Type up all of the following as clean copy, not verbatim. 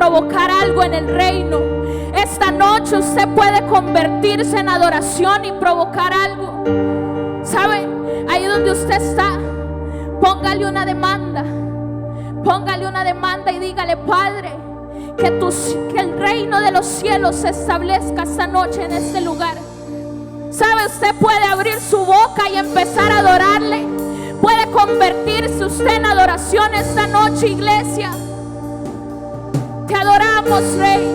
provocar algo en el reino. Esta noche usted puede convertirse en adoración y provocar algo. ¿Sabe? Ahí donde usted está, póngale una demanda. Póngale una demanda y dígale: Padre, que el reino de los cielos se establezca esta noche en este lugar. ¿Sabe? Usted puede abrir su boca y empezar a adorarle. Puede convertirse usted en adoración esta noche, iglesia. Te adoramos, Rey.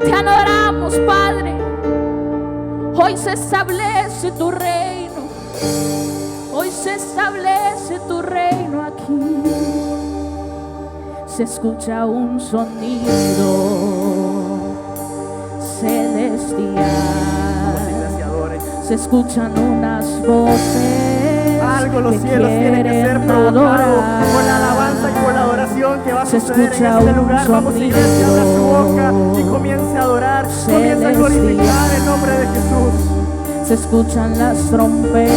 Te adoramos, Padre. Hoy se establece tu reino. Hoy se establece tu reino aquí. Se escucha un sonido celestial. Se escuchan unas voces. Algo los cielos tienen que ser provocado con la alabanza y con la adoración que va a suceder en este lugar. Vamos, iglesia, abra su boca y comience a adorar, comience a glorificar el nombre de Jesús. Se escuchan las trompetas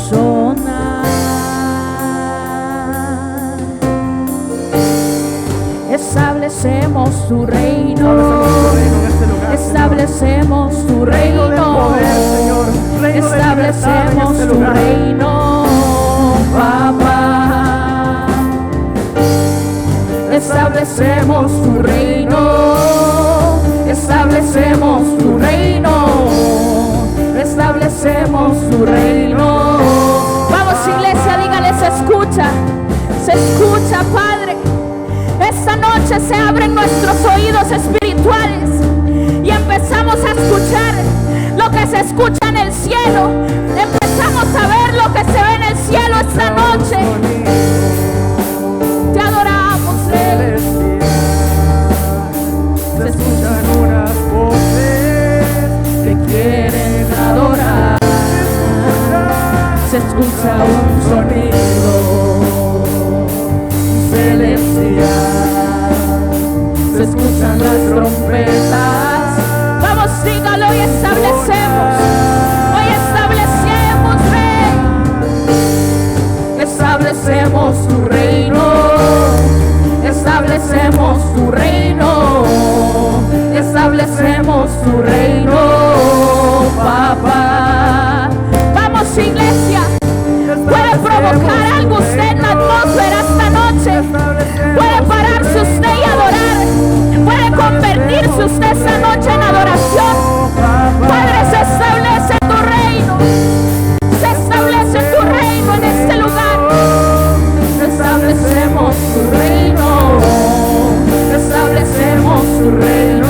sonar. Establecemos tu reino. Establecemos tu reino. Establecemos tu reino, Papá. Establecemos tu reino. Establecemos tu reino. Establecemos tu reino. Vamos, iglesia, dígale: se escucha. Se escucha, Padre. Esta noche se abren nuestros oídos espirituales y empezamos a escuchar lo que se escucha en el cielo. Empezamos a ver lo que se ve en el cielo esta noche. Te adoramos, Rey. Se escuchan unas voces que quieren adorar. Se escucha un sonido celestial. Se escuchan las trompetas. Vamos, dígalo y establecemos. Hoy establecemos, Rey. Establecemos tu reino. Establecemos tu reino. Establecemos tu reino, Papá. Vamos, iglesia. Puede provocar algo usted en la atmósfera esta noche. Puede pararse usted y adorar. Puede convertirse usted esta noche en adoración. Padre, se establece tu reino. Se establece tu reino en este lugar. Establecemos tu reino. Establecemos tu reino.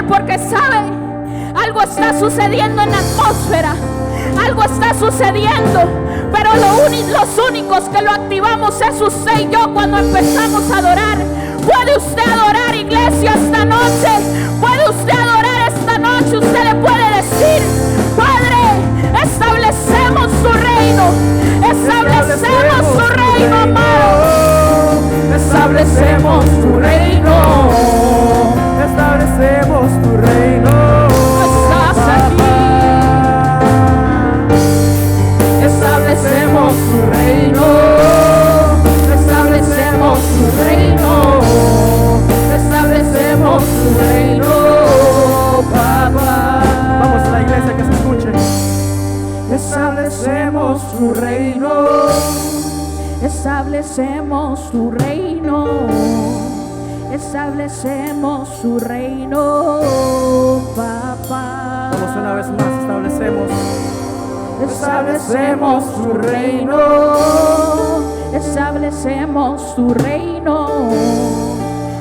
Porque sabe, algo está sucediendo en la atmósfera, algo está sucediendo, pero los únicos que lo activamos es usted y yo cuando empezamos a adorar. Puede usted adorar, iglesia, esta noche. Puede usted adorar esta noche. Usted le puede decir: Padre, establece establecemos tu reino, establecemos tu reino, establecemos tu reino, papá. Vamos una vez más, establecemos tu reino, establecemos tu reino,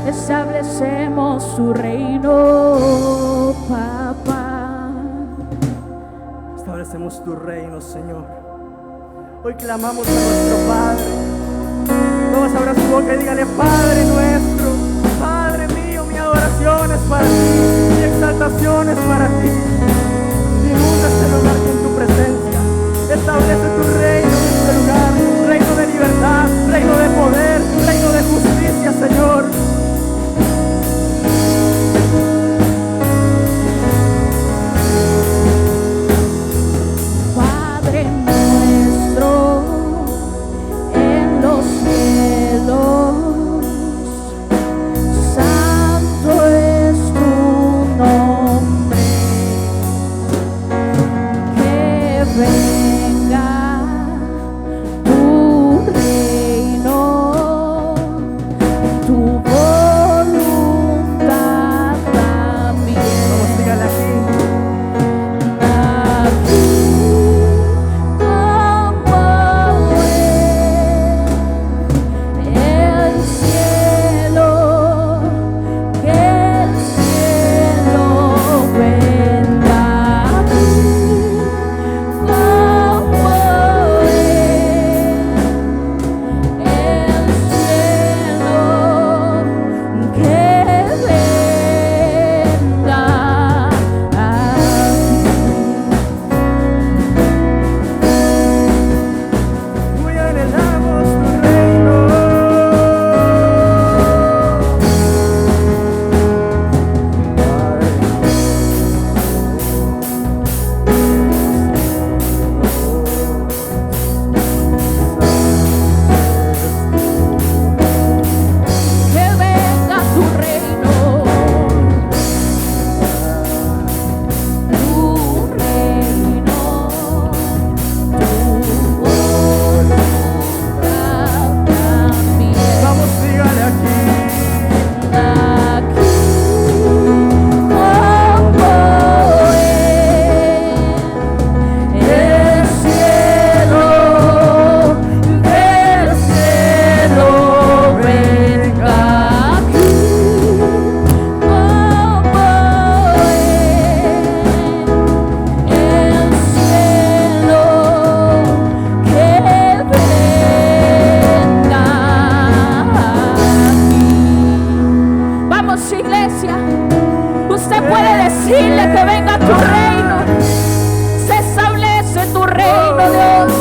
establecemos tu reino, papá. Establecemos tu reino, Señor. Hoy clamamos a nuestro Padre. Todos abran su boca y díganle: Padre nuestro, Padre mío, mi adoración es para ti, mi exaltación es para ti. Inunda este lugar con tu presencia. Establece tu reino en este lugar, reino de libertad, reino de poder, reino de justicia, Señor. Padre nuestro en los cielos, santo es tu nombre, que venga tu reino, tu voluntad también. Vamos, dígale aquí. Aquí como en el cielo, que el cielo venga aquí como en el cielo, que venga aquí. Muy anhelamos tu reino. Que venga tu reino, tu reino, tu voluntad también. Vamos, dígale aquí. Aquí como en el cielo, del cielo venga aquí como en el cielo, que venga aquí. Vamos, iglesia, usted puede decirle que venga tu reino, se establece tu reino, Dios.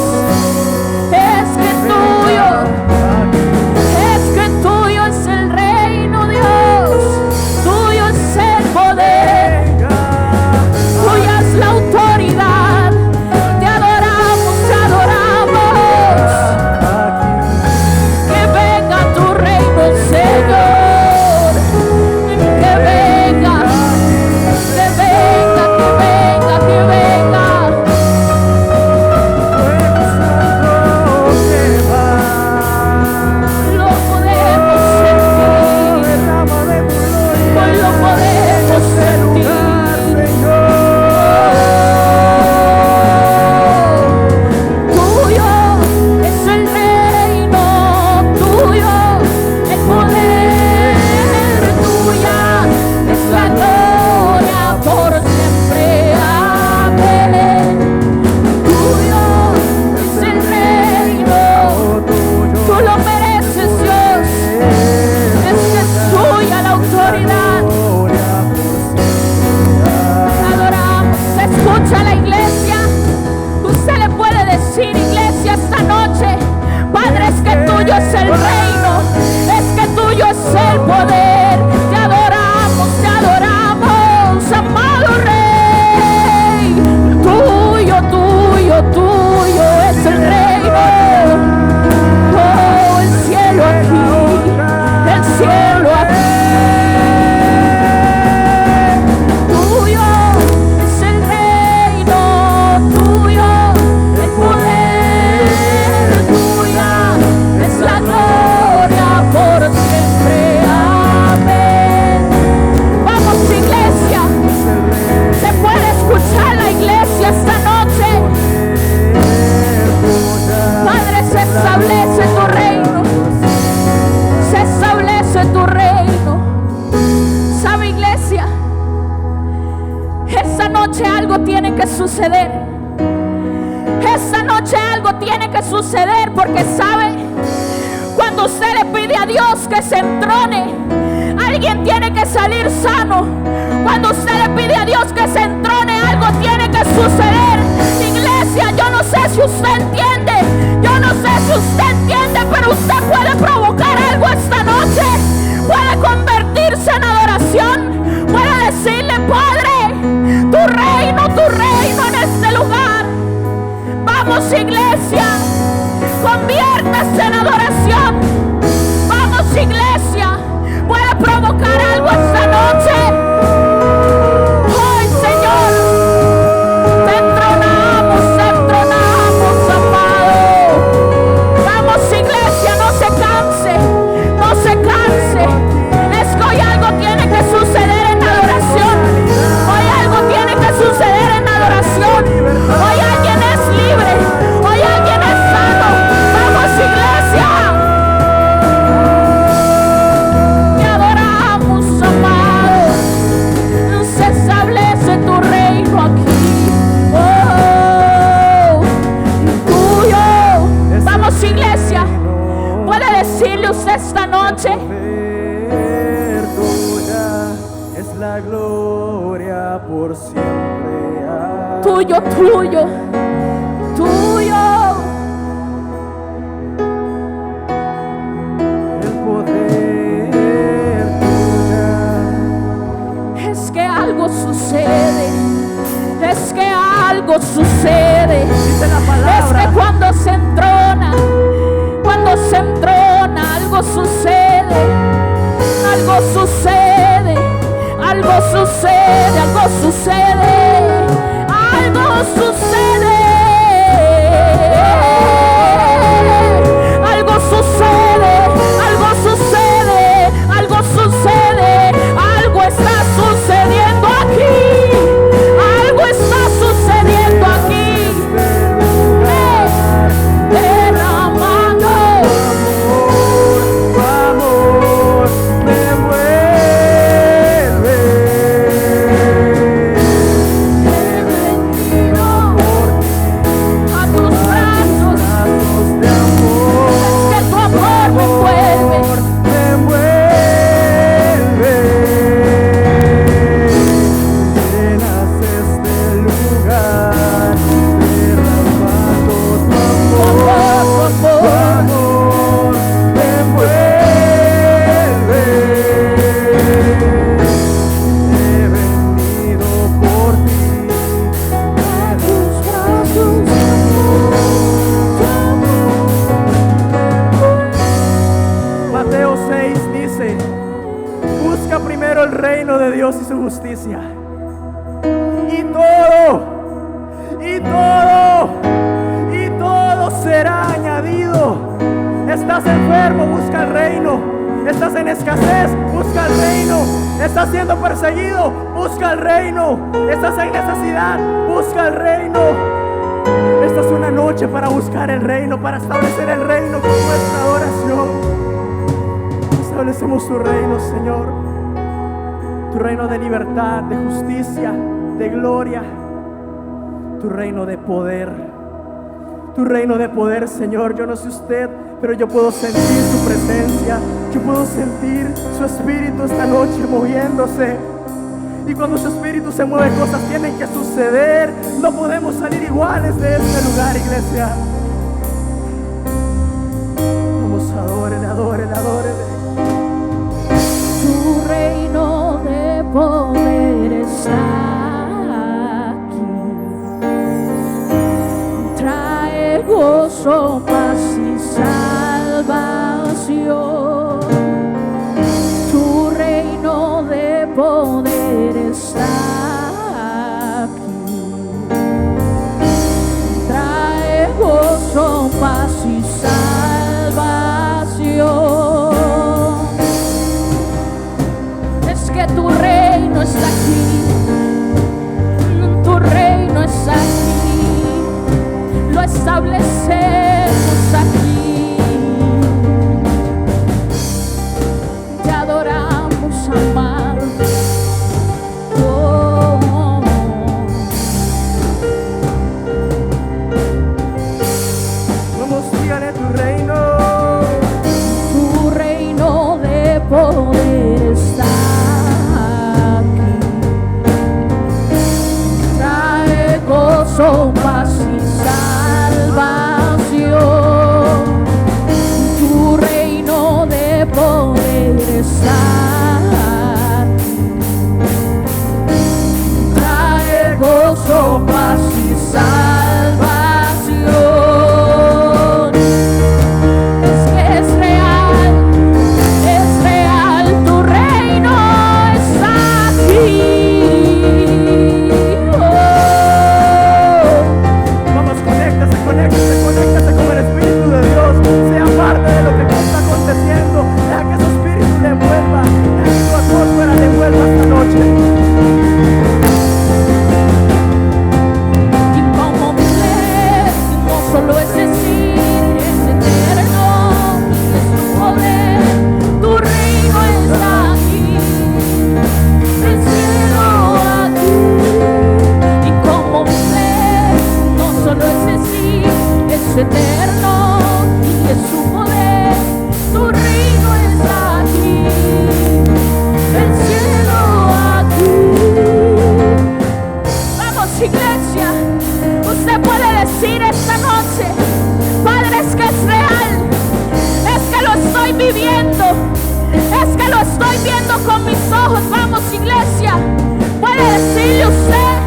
Es que tuyo es el reino, Dios. Tuyo es el poder, tuya es la autoridad. Te adoramos, te adoramos. Que venga tu reino, Señor. Que venga, que venga, que venga, que venga. Lo podemos sentir, hoy lo podemos sentir. Tuyo es el reino, tuyo el poder, tuya es la gloria por siempre. Amén. Tuyo es el reino, tú lo mereces, Dios. Es que es tuya la autoridad. Te adoramos. Se escucha la iglesia. Usted le puede decir, iglesia, esta noche: Padre, es que tuyo es el reino, es que tuyo es el poder. Te adoramos, amado Rey. Tuyo, tuyo, tuyo es el reino. Oh, el cielo aquí, el cielo aquí. Tuyo es el reino, tuyo establece tu reino. Se establece tu reino. ¿Sabe, iglesia? Esta noche algo tiene que suceder. Esta noche algo tiene que suceder, porque sabe, cuando usted le pide a Dios que se entrone, alguien tiene que salir sano. Cuando usted le pide a Dios que se entrone, algo tiene que suceder. Iglesia, yo no sé si usted entiende, yo no sé si usted entiende, pero usted puede provocar algo esta noche. Puede convertirse en adoración. Puede decirle: Padre, tu reino en este lugar. Vamos, iglesia, conviértase en adoración. Vamos, iglesia, puede provocar algo esta noche. Hoy, Señor, te entronamos, amado. Vamos, iglesia, no se canse, no se canse. Es que hoy algo tiene que suceder en adoración. Hoy algo tiene que suceder en adoración. Hoy alguien es libre, hoy alguien es sano. Vamos, iglesia. Te adoramos, amado. Se establece tu reino aquí. Oh, tuyo. Vamos, iglesia. Puede decirle usted esta noche: tuya es la gloria por siempre. tuyo, tuyo, tuyo. El poder tuya. Es que algo sucede. Es que algo sucede. Dice la Es palabra. que cuando se entrona, algo sucede. Algo sucede. Algo sucede. Algo sucede. Algo sucede. Algo sucede. Algo sucede. Algo sucede. Algo está sucediendo aquí. Algo está sucediendo aquí. Derramando. Tu amor me envuelve. He venido por ti A tus brazos. brazos de amor. Es que tu amor me envuelve. Me envuelve. Llenas este lugar, derramando tu amor. Tu amor me envuelve. He venido por ti. A tus brazos. Mateo 6 dice: busca primero el reino de Dios y su justicia, y todo será añadido. Estás enfermo, busca el reino. Estás en escasez, busca el reino. Estás siendo perseguido, busca el reino. Estás en necesidad, busca el reino. Esta es una noche para buscar el reino, para establecer el reino con nuestra adoración. Establecemos tu reino, Señor. Tu reino de libertad, de justicia, de gloria. Tu reino de poder. Tu reino de poder, Señor. Yo no sé usted, pero yo puedo sentir su presencia. Yo puedo sentir su espíritu esta noche moviéndose. Y cuando su espíritu se mueve, cosas tienen que suceder. No podemos salir iguales de este lugar, iglesia. Vamos, adórele, adórele, adórele. Tu reino de poder está aquí. Trae gozo, paz y salvación. Tu reino de poder está aquí. Trae gozo, paz y salvación. Es que tu reino está aquí. Tu reino está aquí. Lo establecemos aquí. es eterno y es su poder. Tu reino está aquí, el cielo aquí. Vamos, iglesia, usted puede decir esta noche: Padre, es que es real, es que lo estoy viviendo, es que lo estoy viendo con mis ojos. Vamos, iglesia, puede decirle usted: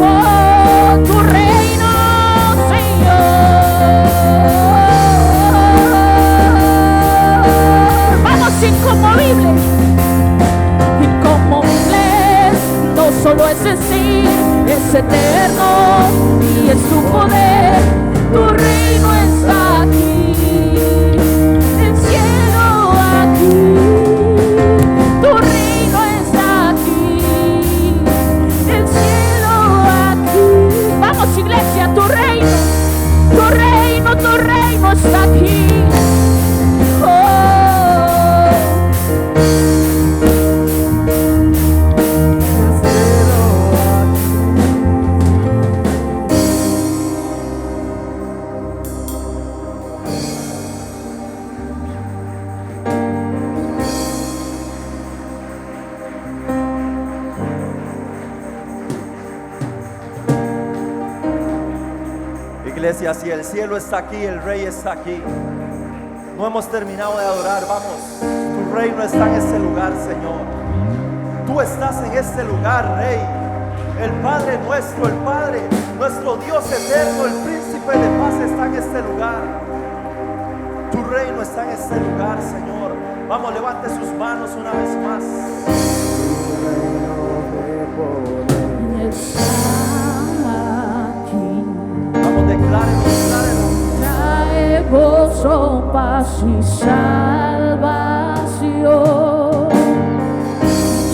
oh, tu reino, Señor. Vamos, inconmovibles, inconmovibles. No solo es decir, es eterno y es su poder. Tu reino está aquí, el cielo aquí. Tu reino está aquí, el cielo aquí. Vamos, iglesia, tu reino está aquí. Iglesia, si el cielo está aquí, el Rey está aquí. No hemos terminado de adorar, vamos. Tu reino está en este lugar, Señor. Tú estás en este lugar, Rey. El Padre nuestro, el Padre, nuestro Dios eterno, el Príncipe de paz está en este lugar. Tu reino está en este lugar, Señor. Vamos, levante sus manos una vez más. Vamos, declárelo, declárelo. Trae gozo, paz y salvación.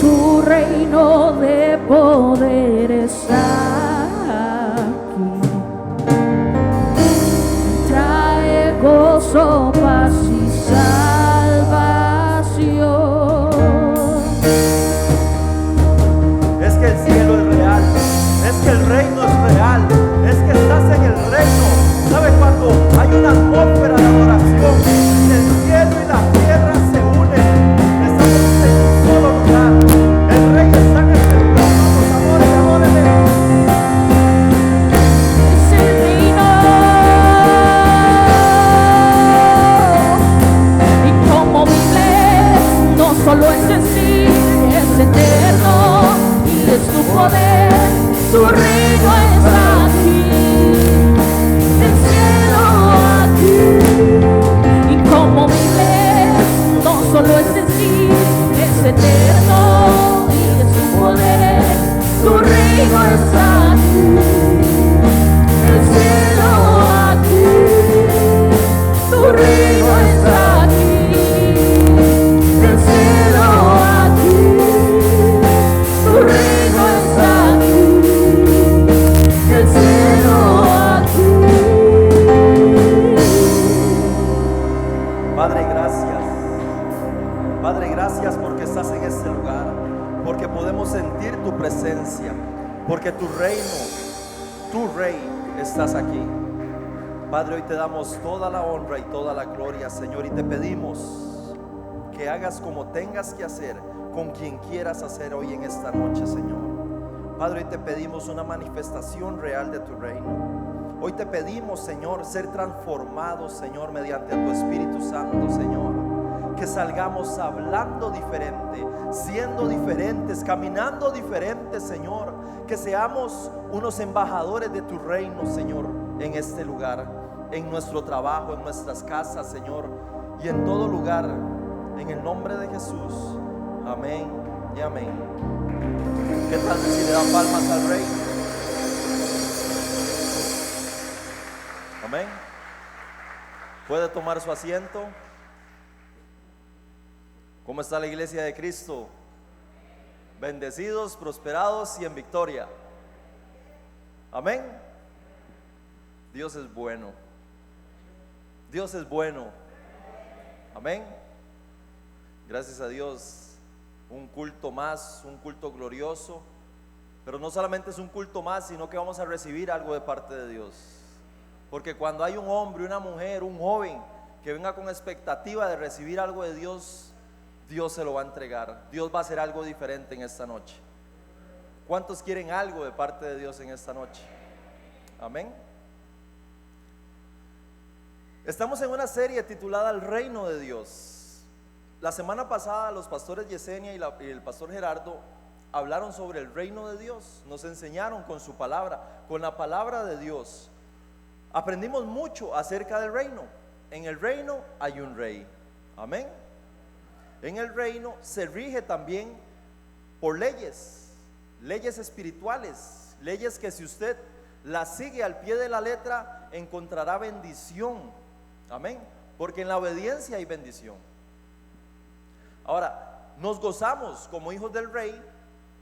Tu reino de poder está aquí. Trae gozo, paz y salvación. Es que el cielo es real, es que el reino es real, es que estás en el reino. ¿Sabe cuando hay una atmósfera de adoración? El cielo y la tierra se unen. Estamos en un solo lugar. El rey está en este lugar. Vamos, amores, adórenle. Es el reino inconmovible. No solo es decir, es eterno y es tu poder. Tu reino está aquí, el cielo aquí. Inconmovible, no solo es decir, es eterno y es su poder. Tu reino está aquí, el cielo aquí. Tu reino está aquí, el cielo aquí. Tu reino está aquí, el cielo aquí. Padre, gracias. Padre, gracias porque estás en este lugar, porque podemos sentir tu presencia, porque tu reino, tu rey, estás aquí. Padre, hoy te damos toda la honra y toda la gloria, Señor, y te pedimos que hagas como tengas que hacer, con quien quieras hacer hoy en esta noche, Señor. Padre, hoy te pedimos una manifestación real de tu reino. Hoy te pedimos, Señor, ser transformados, Señor, mediante tu Espíritu Santo, Señor. Que salgamos hablando diferente, siendo diferentes, caminando diferentes, Señor. Que seamos unos embajadores de tu reino, Señor, en este lugar, en nuestro trabajo, en nuestras casas, Señor, y en todo lugar, en el nombre de Jesús. Amén y amén. ¿Qué tal si le dan palmas al Rey? Amén. Puede tomar su asiento. ¿Cómo está la iglesia de Cristo? Bendecidos, prosperados y en victoria. Amén. Dios es bueno. Dios es bueno. Amén. Gracias a Dios. Un culto más, un culto glorioso. Pero no solamente es un culto más, sino que vamos a recibir algo de parte de Dios. Porque cuando hay un hombre, una mujer, un joven que venga con expectativa de recibir algo de Dios, Dios se lo va a entregar. Dios va a hacer algo diferente en esta noche. ¿Cuántos quieren algo de parte de Dios en esta noche? Amén. Estamos en una serie titulada El Reino de Dios. La semana pasada los pastores Yesenia y el pastor Gerardo hablaron sobre el reino de Dios. Nos enseñaron con su palabra, con la palabra de Dios. Aprendimos mucho acerca del reino. En el reino hay un rey. Amén. En el reino se rige también por leyes, leyes espirituales, leyes que si usted las sigue al pie de la letra encontrará bendición. Amén. Porque en la obediencia hay bendición. Ahora, nos gozamos como hijos del rey,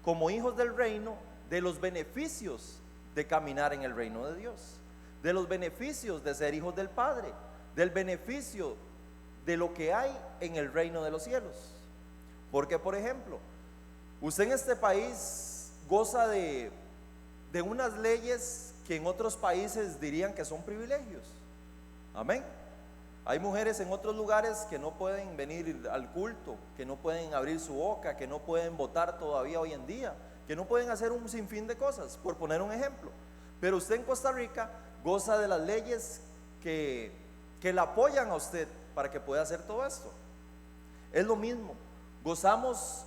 como hijos del reino, de los beneficios de caminar en el reino de Dios, de los beneficios de ser hijos del Padre, del beneficio de lo que hay en el reino de los cielos. Porque, por ejemplo, usted en este país goza de unas leyes que en otros países dirían que son privilegios. Amén. Hay mujeres en otros lugares que no pueden venir al culto, que no pueden abrir su boca, que no pueden votar todavía hoy en día, que no pueden hacer un sinfín de cosas, por poner un ejemplo. Pero usted en Costa Rica goza de las leyes que le apoyan a usted para que pueda hacer todo esto. Es lo mismo, gozamos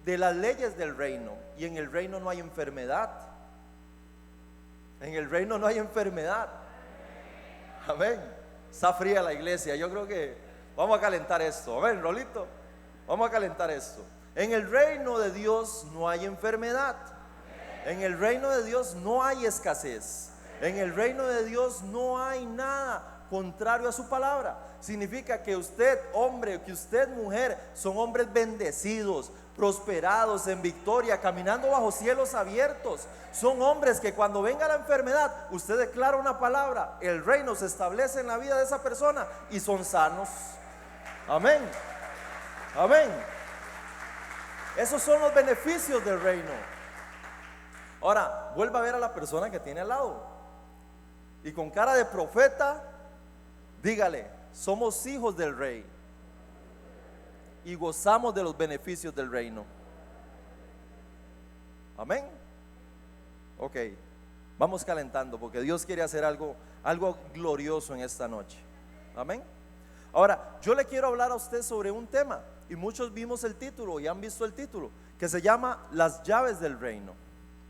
de las leyes del reino, y en el reino no hay enfermedad. En el reino no hay enfermedad. Amén. Está fría la iglesia, yo creo que vamos a calentar esto. Amén, Rolito, vamos a calentar esto. En el reino de Dios no hay enfermedad. En el reino de Dios no hay escasez. En el reino de Dios no hay nada contrario a su palabra. Significa que usted, hombre, que usted, mujer, son hombres bendecidos, prosperados, en victoria, caminando bajo cielos abiertos. Son hombres que cuando venga la enfermedad, usted declara una palabra, el reino se establece en la vida de esa persona y son sanos. Amén. Amén. Esos son los beneficios del reino. Ahora, vuelva a ver a la persona que tiene al lado y con cara de profeta, dígale: somos hijos del rey y gozamos de los beneficios del reino. Amén. Ok, vamos calentando porque Dios quiere hacer algo glorioso en esta noche. Amén. Ahora, yo le quiero hablar a usted sobre un tema, y muchos vimos el título y han visto el título, que se llama Las llaves del reino.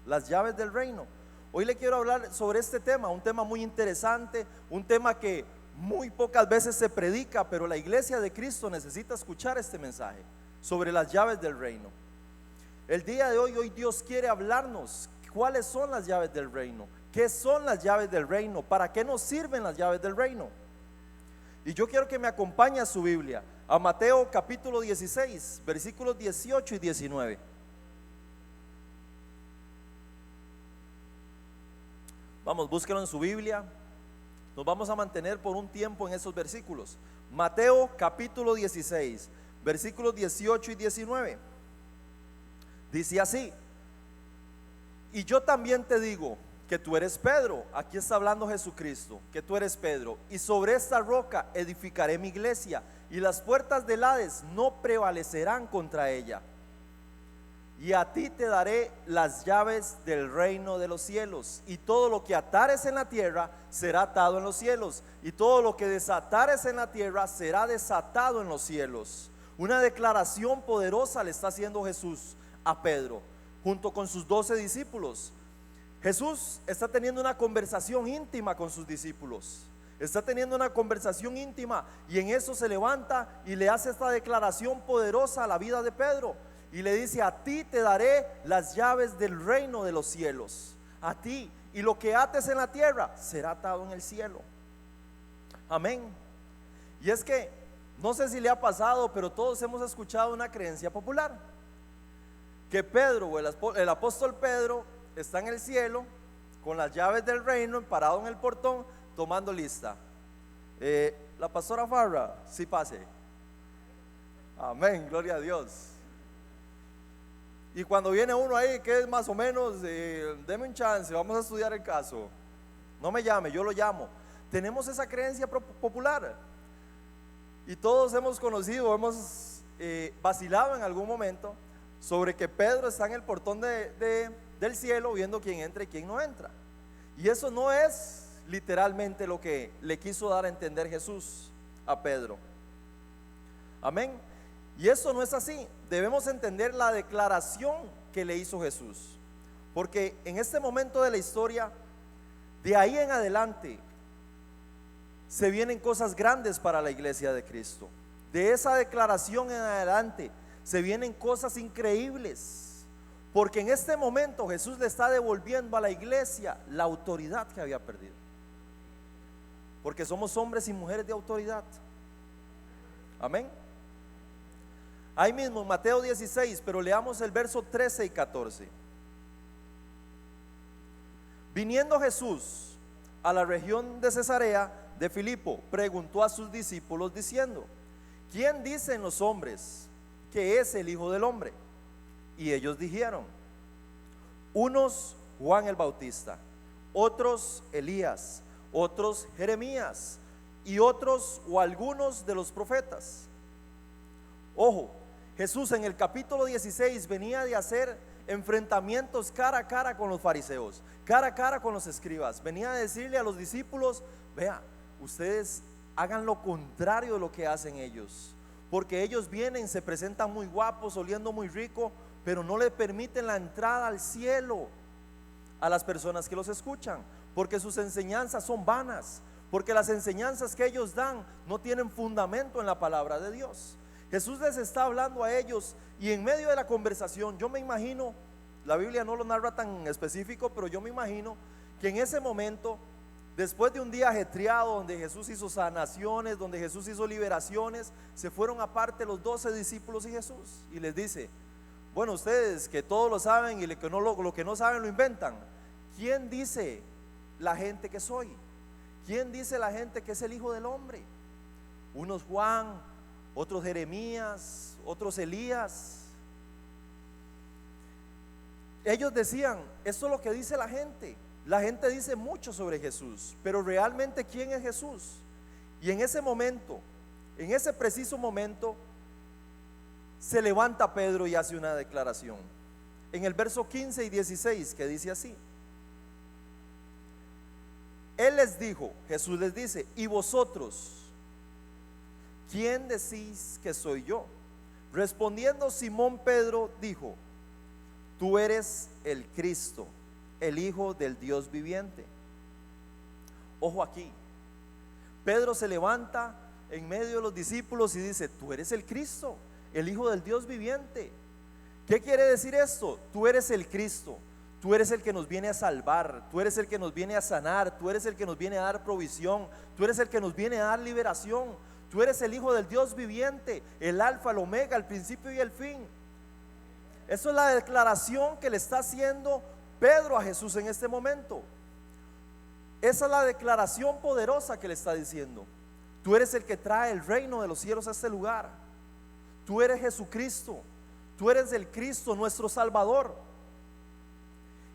Las llaves del reino. Hoy le quiero hablar sobre este tema, un tema muy interesante, un tema que muy pocas veces se predica, pero la iglesia de Cristo necesita escuchar este mensaje sobre las llaves del reino. El día de hoy Dios quiere hablarnos cuáles son las llaves del reino, qué son las llaves del reino, para qué nos sirven las llaves del reino. Y yo quiero que me acompañe a su Biblia, a Mateo capítulo 16, versículos 18 y 19. Vamos, búsquelo en su Biblia. Nos vamos a mantener por un tiempo en esos versículos. Mateo capítulo 16, versículos 18 y 19. Dice así: y yo también te digo que tú eres Pedro. Aquí está hablando Jesucristo, que tú eres Pedro, y sobre esta roca edificaré mi iglesia, y las puertas del Hades no prevalecerán contra ella. Y a ti te daré las llaves del reino de los cielos, y todo lo que atares en la tierra será atado en los cielos, y todo lo que desatares en la tierra será desatado en los cielos. Una declaración poderosa le está haciendo Jesús a Pedro, junto con sus 12 discípulos. Jesús está teniendo una conversación íntima con sus discípulos. Está teniendo una conversación íntima, y en eso se levanta y le hace esta declaración poderosa a la vida de Pedro. Y le dice: a ti te daré las llaves del reino de los cielos. A ti, y lo que ates en la tierra será atado en el cielo. Amén. Y es que no sé si le ha pasado, pero todos hemos escuchado una creencia popular, que Pedro, o el apóstol Pedro, está en el cielo con las llaves del reino, parado en el portón, tomando lista. La pastora Farra, sí, pase. Amén, gloria a Dios. Y cuando viene uno ahí que es más o menos, deme un chance, vamos a estudiar el caso. No me llame, yo lo llamo. tenemos esa creencia popular. Y todos hemos conocido, hemos vacilado en algún momento sobre que Pedro está en el portón del cielo viendo quién entra y quién no entra. Y eso no es literalmente lo que le quiso dar a entender Jesús a Pedro. Amén. Y eso no es así. Debemos entender la declaración que le hizo Jesús, porque en este momento de la historia, de ahí en adelante, se vienen cosas grandes para la iglesia de Cristo. De esa declaración en adelante se vienen cosas increíbles, porque en este momento Jesús le está devolviendo a la iglesia la autoridad que había perdido, porque somos hombres y mujeres de autoridad. Amén. Ahí mismo en Mateo 16, pero leamos el verso 13 y 14. Viniendo Jesús a la región de Cesarea de Filipo, preguntó a sus discípulos diciendo: ¿quién dicen los hombres que es el Hijo del Hombre? Y ellos dijeron: unos Juan el Bautista, otros Elías, otros Jeremías, y otros o algunos de los profetas. Ojo, Jesús en el capítulo 16 venía de hacer enfrentamientos cara a cara con los fariseos, cara a cara con los escribas. Venía a decirle a los discípulos: vea, ustedes hagan lo contrario de lo que hacen ellos, porque ellos vienen, se presentan muy guapos, oliendo muy rico, pero no le permiten la entrada al cielo a las personas que los escuchan, porque sus enseñanzas son vanas, porque las enseñanzas que ellos dan no tienen fundamento en la palabra de Dios. Jesús les está hablando a ellos, y en medio de la conversación, yo me imagino, la Biblia no lo narra tan específico, pero yo me imagino que en ese momento, después de un día ajetreado donde Jesús hizo sanaciones, donde Jesús hizo liberaciones, se fueron aparte los 12 discípulos y Jesús, y les dice: bueno, ustedes que todo lo saben y lo que no saben lo inventan, ¿quién dice la gente que soy? ¿Quién dice la gente que es el Hijo del Hombre? Unos Juan, otros Jeremías, otros Elías. Ellos decían: esto es lo que dice la gente. La gente dice mucho sobre Jesús, pero realmente ¿quién es Jesús? Y en ese momento, en ese preciso momento, se levanta Pedro y hace una declaración. En el verso 15 y 16, que dice así: Él les dijo, Jesús les dice: ¿y vosotros quién decís que soy yo? Respondiendo Simón Pedro dijo: tú eres el Cristo, el Hijo del Dios viviente. Ojo aquí, Pedro se levanta en medio de los discípulos y dice: tú eres el Cristo, el Hijo del Dios viviente. ¿Qué quiere decir esto? Tú eres el Cristo, tú eres el que nos viene a salvar, tú eres el que nos viene a sanar, tú eres el que nos viene a dar provisión, tú eres el que nos viene a dar liberación, tú eres el Hijo del Dios viviente, el alfa, el omega, el principio y el fin. Eso es la declaración que le está haciendo Pedro a Jesús en este momento. Esa es la declaración poderosa que le está diciendo: tú eres el que trae el reino de los cielos a este lugar, tú eres Jesucristo, tú eres el Cristo, nuestro Salvador.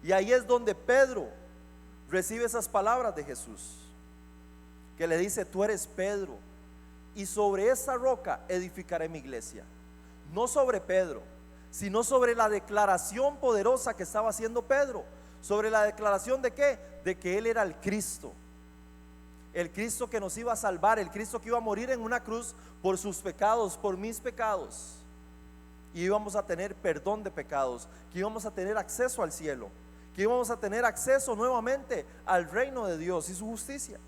Y ahí es donde Pedro recibe esas palabras de Jesús, que le dice: tú eres Pedro, y sobre esa roca edificaré mi iglesia. No sobre Pedro, sino sobre la declaración poderosa que estaba haciendo Pedro. Sobre la declaración de ¿qué? De que él era el Cristo, el Cristo que nos iba a salvar, el Cristo que iba a morir en una cruz por sus pecados, por mis pecados, y íbamos a tener perdón de pecados, que íbamos a tener acceso al cielo, que íbamos a tener acceso nuevamente al reino de Dios y su justicia.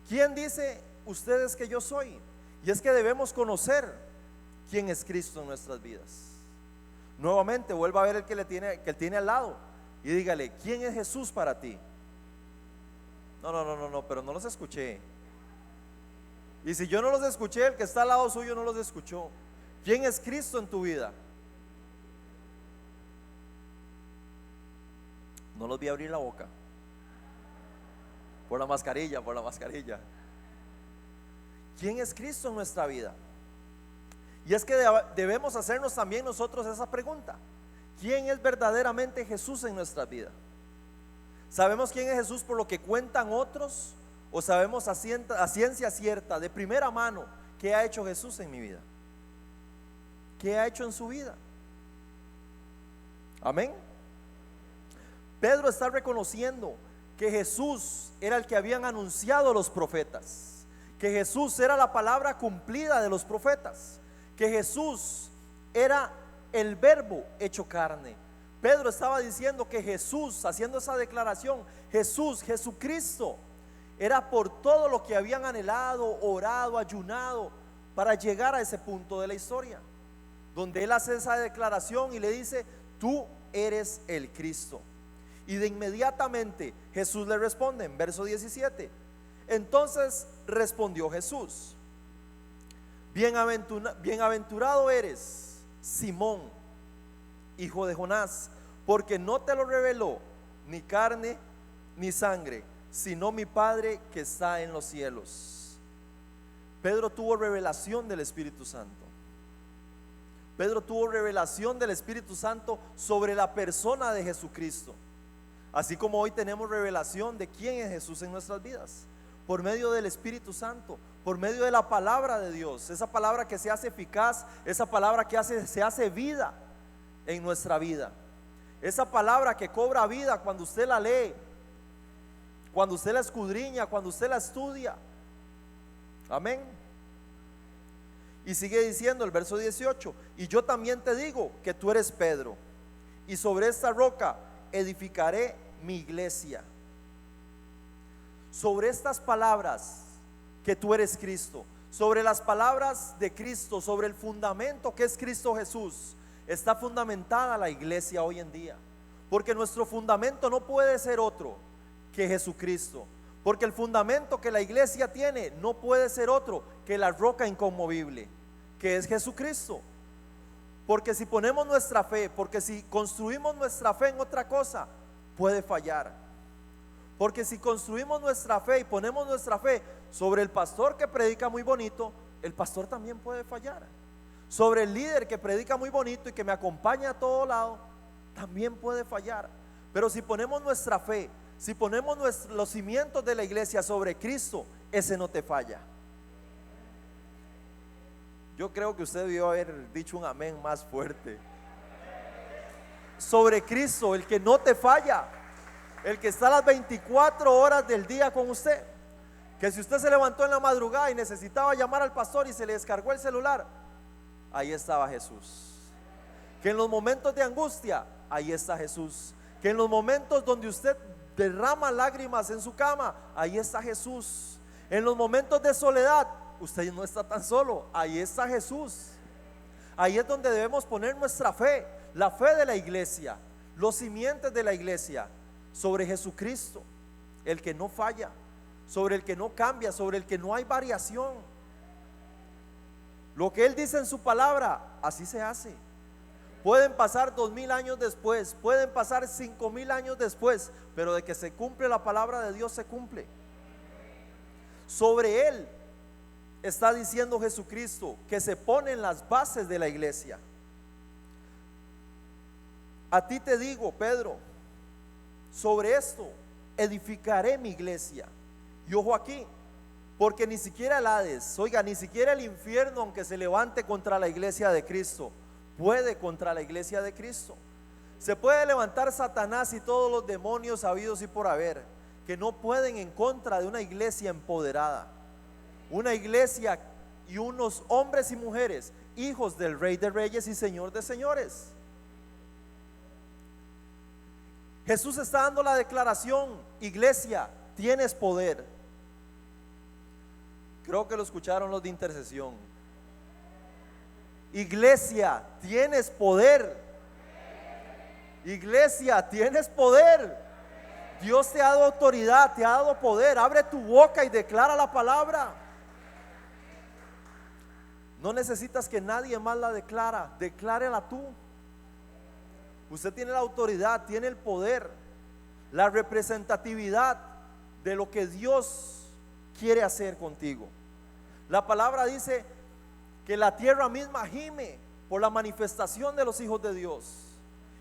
¿Quién dice ustedes que yo soy? Y es que debemos conocer quién es Cristo en nuestras vidas. Nuevamente vuelva a ver el que tiene al lado y dígale: ¿quién es Jesús para ti? No, pero no los escuché. Y si yo no los escuché, el que está al lado suyo no los escuchó. ¿Quién es Cristo en tu vida? No los vi abrir la boca. Por la mascarilla. ¿Quién es Cristo en nuestra vida? Y es que debemos hacernos también nosotros esa pregunta: ¿quién es verdaderamente Jesús en nuestra vida? ¿Sabemos quién es Jesús por lo que cuentan otros? ¿O sabemos a ciencia cierta, de primera mano, qué ha hecho Jesús en mi vida? ¿Qué ha hecho en su vida? Amén. Pedro está reconociendo que Jesús era el que habían anunciado los profetas, que Jesús era la palabra cumplida de los profetas, que Jesús era el verbo hecho carne. Pedro estaba diciendo que Jesús, haciendo esa declaración, Jesucristo, era por todo lo que habían anhelado, orado, ayunado, para llegar a ese punto de la historia, donde él hace esa declaración y le dice: tú eres el Cristo. Y de inmediatamente Jesús le responde en verso 17. Entonces respondió Jesús: bienaventurado eres, Simón, hijo de Jonás, porque no te lo reveló ni carne ni sangre, sino mi Padre que está en los cielos. Pedro tuvo revelación del Espíritu Santo. Pedro tuvo revelación del Espíritu Santo sobre la persona de Jesucristo. Así como hoy tenemos revelación de quién es Jesús en nuestras vidas, por medio del Espíritu Santo, por medio de la palabra de Dios, esa palabra que se hace eficaz, esa palabra que se hace vida en nuestra vida, esa palabra que cobra vida cuando usted la lee, cuando usted la escudriña, cuando usted la estudia. Amén. Y sigue diciendo el verso 18: y yo también te digo que tú eres Pedro, y sobre esta roca edificaré mi iglesia. Sobre estas palabras que tú eres Cristo, sobre las palabras de Cristo, sobre el fundamento que es Cristo Jesús, está fundamentada la iglesia hoy en día. Porque nuestro fundamento no puede ser otro que Jesucristo. Porque el fundamento que la iglesia tiene no puede ser otro que la roca inconmovible, que es Jesucristo. Porque si ponemos nuestra fe, porque si construimos nuestra fe en otra cosa, puede fallar. Porque si construimos nuestra fe y ponemos nuestra fe sobre el pastor que predica muy bonito, el pastor también puede fallar. Sobre el líder que predica muy bonito y que me acompaña a todo lado, también puede fallar. Pero si ponemos nuestra fe, si ponemos los cimientos de la iglesia sobre Cristo, ese no te falla. Yo creo que usted debió haber dicho un amén más fuerte. Sobre Cristo, el que no te falla, el que está las 24 horas del día con usted. Que si usted se levantó en la madrugada y necesitaba llamar al pastor y se le descargó el celular, ahí estaba Jesús. Que en los momentos de angustia, ahí está Jesús. Que en los momentos donde usted derrama lágrimas en su cama, ahí está Jesús. En los momentos de soledad, usted no está tan solo, ahí está Jesús. Ahí es donde debemos poner nuestra fe, la fe de la iglesia, los simientes de la iglesia, sobre Jesucristo, el que no falla, sobre el que no cambia, sobre el que no hay variación. Lo que Él dice en su palabra, así se hace. Pueden pasar 2000 años después, pueden pasar 5000 años después, pero de que se cumple la palabra de Dios, se cumple. Sobre Él está diciendo Jesucristo que se ponen las bases de la iglesia. A ti te digo, Pedro, sobre esto edificaré mi iglesia. Y ojo aquí, porque ni siquiera el Hades, oiga, ni siquiera el infierno, aunque se levante contra la iglesia de Cristo, puede contra la iglesia de Cristo. Se puede levantar Satanás y todos los demonios habidos y por haber, que no pueden en contra de una iglesia empoderada, una iglesia y unos hombres y mujeres, hijos del Rey de Reyes y Señor de Señores. Jesús está dando la declaración: iglesia, tienes poder. Creo que lo escucharon los de intercesión. Iglesia, tienes poder. Iglesia, tienes poder. Dios te ha dado autoridad, te ha dado poder. Abre tu boca y declara la palabra. No necesitas que nadie más la declárela tú. Usted tiene la autoridad, tiene el poder, la representatividad de lo que Dios quiere hacer contigo. La palabra dice que la tierra misma gime por la manifestación de los hijos de Dios.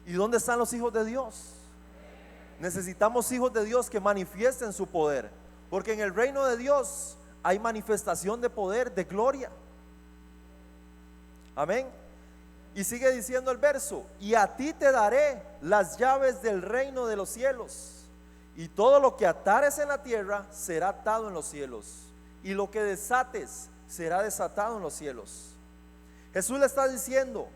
¿Y dónde están los hijos de Dios? Necesitamos hijos de Dios que manifiesten su poder, porque en el reino de Dios hay manifestación de poder, de gloria. Amén. Y sigue diciendo el verso: y a ti te daré las llaves del reino de los cielos, y todo lo que atares en la tierra será atado en los cielos, y lo que desates será desatado en los cielos. Jesús le está diciendo: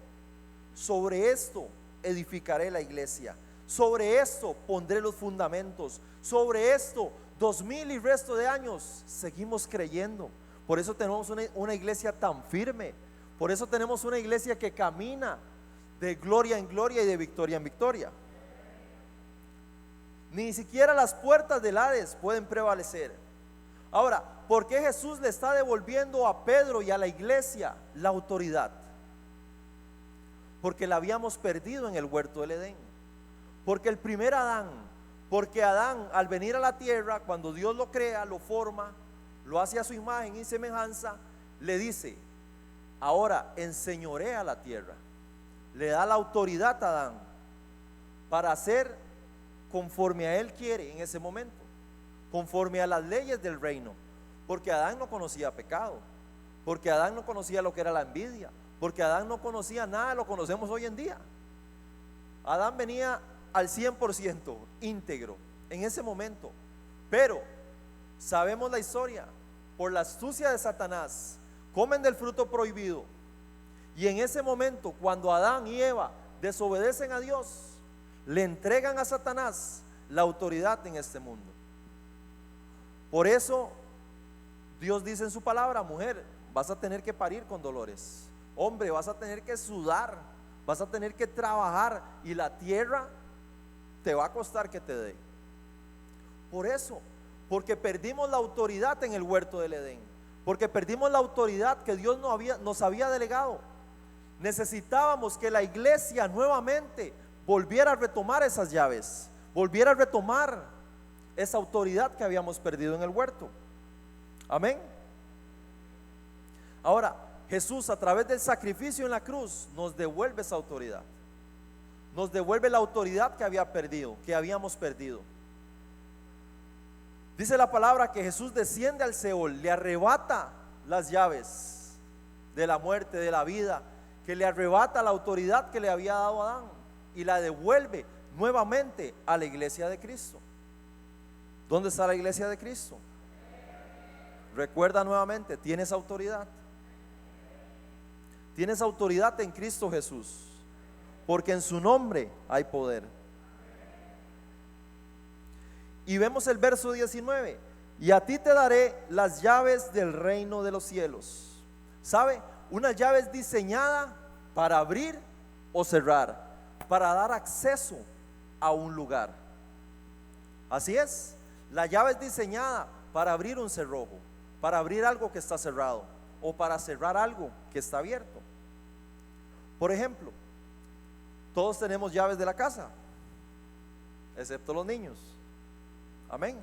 sobre esto edificaré la iglesia, sobre esto pondré los fundamentos, sobre esto 2000 y resto de años seguimos creyendo. Por eso tenemos una iglesia tan firme. Por eso tenemos una iglesia que camina de gloria en gloria y de victoria en victoria. Ni siquiera las puertas del Hades pueden prevalecer. Ahora, ¿por qué Jesús le está devolviendo a Pedro y a la iglesia la autoridad? Porque la habíamos perdido en el huerto del Edén. Porque el primer Adán, porque Adán al venir a la tierra, cuando Dios lo crea, lo forma, lo hace a su imagen y semejanza, le dice: ahora enseñorea la tierra. Le da la autoridad a Adán para hacer conforme a él quiere en ese momento, conforme a las leyes del reino. Porque Adán no conocía pecado, porque Adán no conocía lo que era la envidia, porque Adán no conocía nada, lo conocemos hoy en día. Adán venía al 100% íntegro en ese momento. Pero sabemos la historia: por la astucia de Satanás comen del fruto prohibido, y en ese momento, cuando Adán y Eva desobedecen a Dios, le entregan a Satanás la autoridad en este mundo. Por eso Dios dice en su palabra: mujer, vas a tener que parir con dolores. Hombre, vas a tener que sudar, vas a tener que trabajar, y la tierra te va a costar que te dé. Por eso, porque perdimos la autoridad en el huerto del Edén, porque perdimos la autoridad que Dios nos había delegado. Necesitábamos que la iglesia nuevamente volviera a retomar esas llaves, volviera a retomar esa autoridad que habíamos perdido en el huerto. Amén. Ahora, Jesús, a través del sacrificio en la cruz, nos devuelve esa autoridad. Nos devuelve la autoridad que habíamos perdido. Dice la palabra que Jesús desciende al Seol, le arrebata las llaves de la muerte, de la vida, que le arrebata la autoridad que le había dado a Adán, y la devuelve nuevamente a la iglesia de Cristo. ¿Dónde está la iglesia de Cristo? Recuerda nuevamente: tienes autoridad. Tienes autoridad en Cristo Jesús, porque en su nombre hay poder. Y vemos el verso 19: y a ti te daré las llaves del reino de los cielos. ¿Sabe? Una llave es diseñada para abrir o cerrar, para dar acceso a un lugar. Así es, la llave es diseñada para abrir un cerrojo, para abrir algo que está cerrado, o para cerrar algo que está abierto. Por ejemplo, todos tenemos llaves de la casa, excepto los niños. Amén.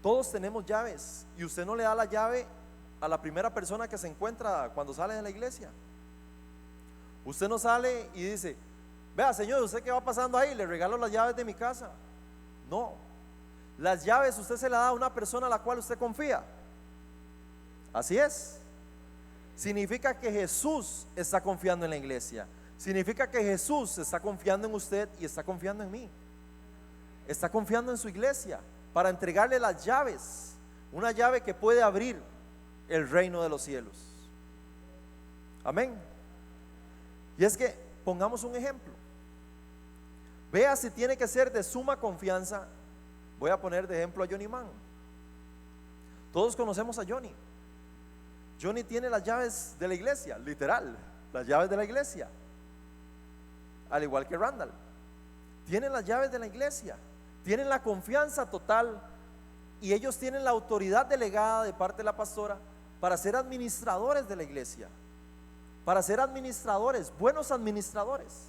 Todos tenemos llaves, y usted no le da la llave a la primera persona que se encuentra cuando sale de la iglesia. Usted no sale y dice: vea, señor, ¿usted qué va pasando ahí? Le regalo las llaves de mi casa. No, las llaves usted se las da a una persona a la cual usted confía. Así es. Significa que Jesús está confiando en la iglesia. Significa que Jesús está confiando en usted y está confiando en mí. Está confiando en su iglesia para entregarle las llaves, una llave que puede abrir el reino de los cielos. Amén. Y es que pongamos un ejemplo. Vea si tiene que ser de suma confianza. Voy a poner de ejemplo a Johnny Man. Todos conocemos a Johnny. Johnny tiene las llaves de la iglesia, literal, las llaves de la iglesia. Al igual que Randall, tienen las llaves de la iglesia, tienen la confianza total, y ellos tienen la autoridad delegada de parte de la pastora para ser administradores de la iglesia, para ser administradores, buenos administradores.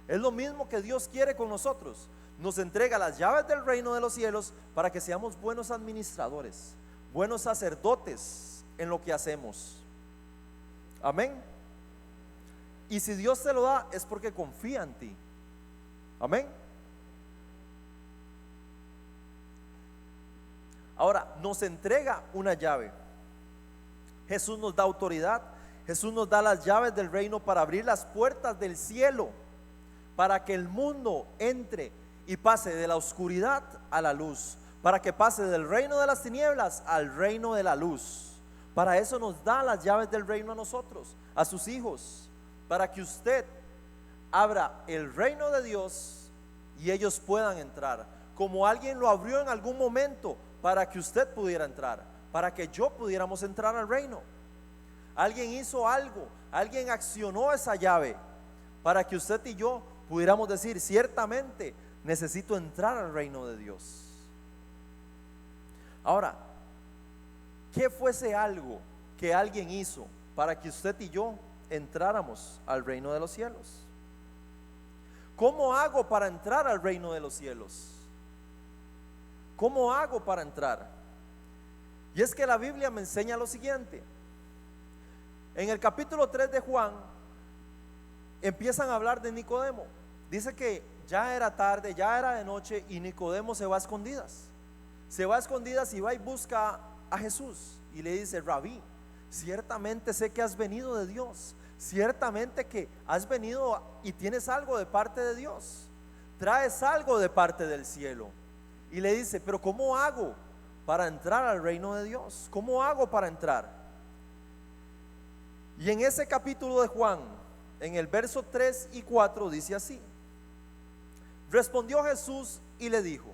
Es lo mismo que Dios quiere con nosotros. Nos entrega las llaves del reino de los cielos para que seamos buenos administradores, buenos sacerdotes en lo que hacemos. Amén. Y si Dios te lo da, es porque confía en ti. Amén. Ahora, nos entrega una llave. Jesús nos da autoridad. Jesús nos da las llaves del reino para abrir las puertas del cielo, para que el mundo entre y pase de la oscuridad a la luz, para que pase del reino de las tinieblas al reino de la luz. Para eso nos da las llaves del reino a nosotros, a sus hijos, para que usted abra el reino de Dios y ellos puedan entrar, como alguien lo abrió en algún momento para que usted pudiera entrar, para que yo pudiéramos entrar al reino. Alguien hizo algo, alguien accionó esa llave para que usted y yo pudiéramos decir: ciertamente necesito entrar al reino de Dios. Ahora, ¿qué fuese algo que alguien hizo para que usted y yo entráramos al reino de los cielos? ¿Cómo hago para entrar al reino de los cielos? ¿Cómo hago para entrar? Y es que la Biblia me enseña lo siguiente. En el capítulo 3 de Juan empiezan a hablar de Nicodemo. Dice que ya era tarde, ya era de noche, y Nicodemo se va a escondidas. Se va a escondidas y va y busca a Jesús y le dice: Rabí, ciertamente sé que has venido de Dios, ciertamente que has venido y tienes algo de parte de Dios, traes algo de parte del cielo. Y le dice: pero ¿cómo hago para entrar al reino de Dios? ¿Cómo hago para entrar? Y en ese capítulo de Juan, en el verso 3 y 4 dice así: respondió Jesús y le dijo: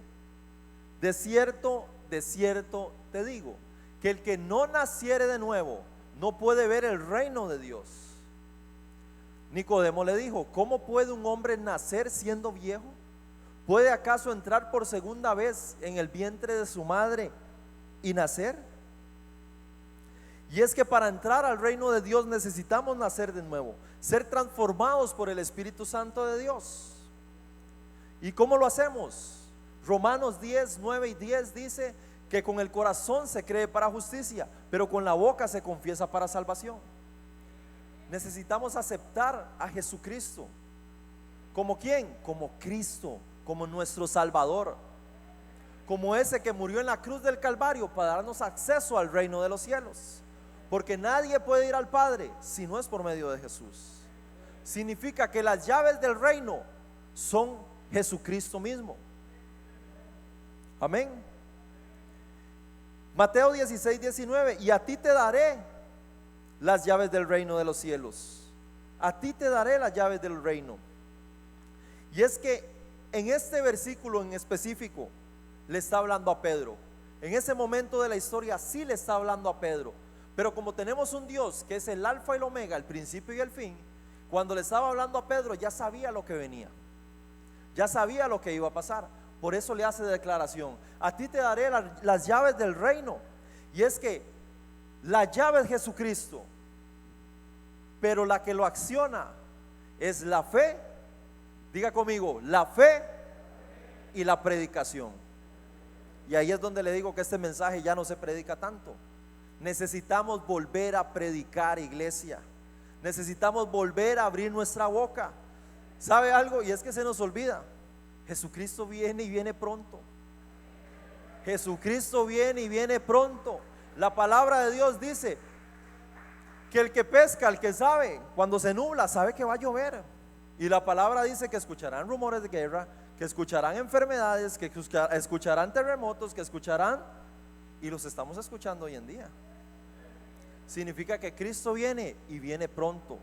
de cierto te digo, que el que no naciere de nuevo no puede ver el reino de Dios. Nicodemo le dijo: ¿cómo puede un hombre nacer siendo viejo? ¿Puede acaso entrar por segunda vez en el vientre de su madre y nacer? Y es que para entrar al reino de Dios necesitamos nacer de nuevo, ser transformados por el Espíritu Santo de Dios. ¿Y cómo lo hacemos? Romanos 10, 9 y 10 dice que con el corazón se cree para justicia, pero con la boca se confiesa para salvación. Necesitamos aceptar a Jesucristo. ¿Como quién? Como Cristo, como nuestro Salvador, como ese que murió en la cruz del Calvario para darnos acceso al reino de los cielos. Porque nadie puede ir al Padre si no es por medio de Jesús. Significa que las llaves del reino son Jesucristo mismo. Amén. Mateo 16, 19: y a ti te daré las llaves del reino de los cielos. A ti te daré las llaves del reino. Y es que en este versículo en específico le está hablando a Pedro. En ese momento de la historia sí le está hablando a Pedro. Pero como tenemos un Dios que es el alfa y el omega, el principio y el fin, cuando le estaba hablando a Pedro ya sabía lo que venía, ya sabía lo que iba a pasar. Por eso le hace declaración: a ti te daré las llaves del reino. Y es que la llave es Jesucristo, pero la que lo acciona es la fe. Diga conmigo: la fe y la predicación. Y ahí es donde le digo que este mensaje ya no se predica tanto. Necesitamos volver a predicar, iglesia. Necesitamos volver a abrir nuestra boca. ¿Sabe algo? Y es que se nos olvida: Jesucristo viene y viene pronto. Jesucristo viene y viene pronto. La palabra de Dios dice que el que pesca, el que sabe, cuando se nubla, sabe que va a llover. Y la palabra dice que escucharán rumores de guerra, que escucharán enfermedades, que escucharán terremotos, que escucharán, y los estamos escuchando hoy en día. Significa que Cristo viene y viene pronto.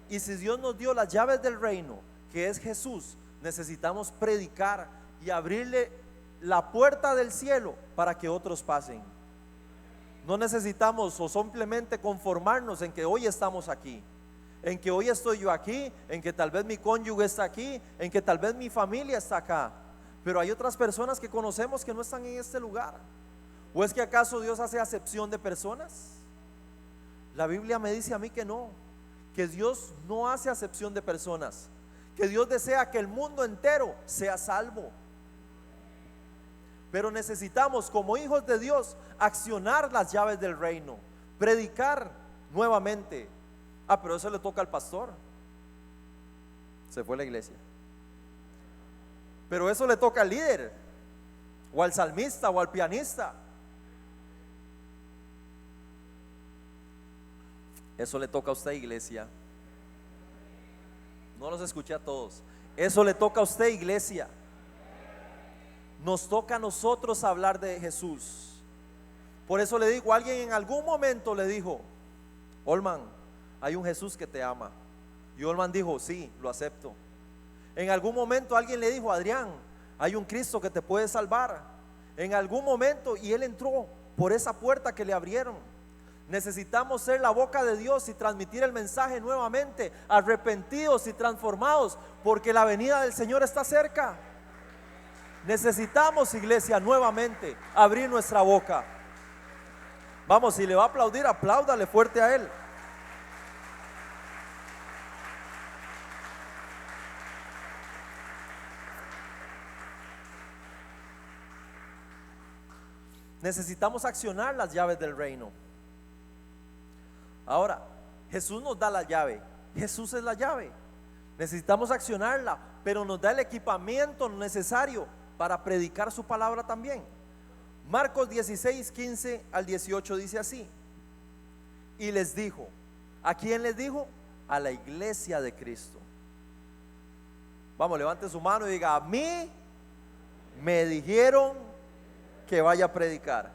Y si Dios nos dio las llaves del reino, que es Jesús, necesitamos predicar y abrirle la puerta del cielo para que otros pasen. No necesitamos o simplemente conformarnos en que hoy estamos aquí, en que hoy estoy yo aquí, en que tal vez mi cónyuge está aquí, en que tal vez mi familia está acá. Pero hay otras personas que conocemos que no están en este lugar. ¿O es que acaso Dios hace acepción de personas? La Biblia me dice a mí que no, que Dios no hace acepción de personas, que Dios desea que el mundo entero sea salvo. Pero necesitamos, como hijos de Dios, accionar las llaves del reino, predicar nuevamente. Pero eso le toca al pastor. se fue la iglesia. Pero eso le toca al líder, o al salmista, o al pianista. Eso le toca a usted, iglesia. No los escuché a todos. Eso le toca a usted, iglesia. Nos toca a nosotros hablar de Jesús. Por eso le digo, alguien en algún momento le dijo: Olman, hay un Jesús que te ama. Y Olman dijo: sí, lo acepto. En algún momento alguien le dijo: Adrián, hay un Cristo que te puede salvar. En algún momento, y él entró por esa puerta que le abrieron. Necesitamos ser la boca de Dios y transmitir el mensaje nuevamente, arrepentidos y transformados, porque la venida del Señor está cerca. Necesitamos, iglesia, nuevamente abrir nuestra boca. Vamos, si le va a aplaudir, apláudale fuerte a él. Necesitamos accionar las llaves del reino. Ahora, Jesús nos da la llave. Jesús es la llave. Necesitamos accionarla, pero nos da el equipamiento necesario para predicar su palabra también. Marcos 16, 15 al 18 dice así: y les dijo, ¿a quién les dijo? A la iglesia de Cristo. Vamos, levante su mano y diga: a mí me dijeron que vaya a predicar.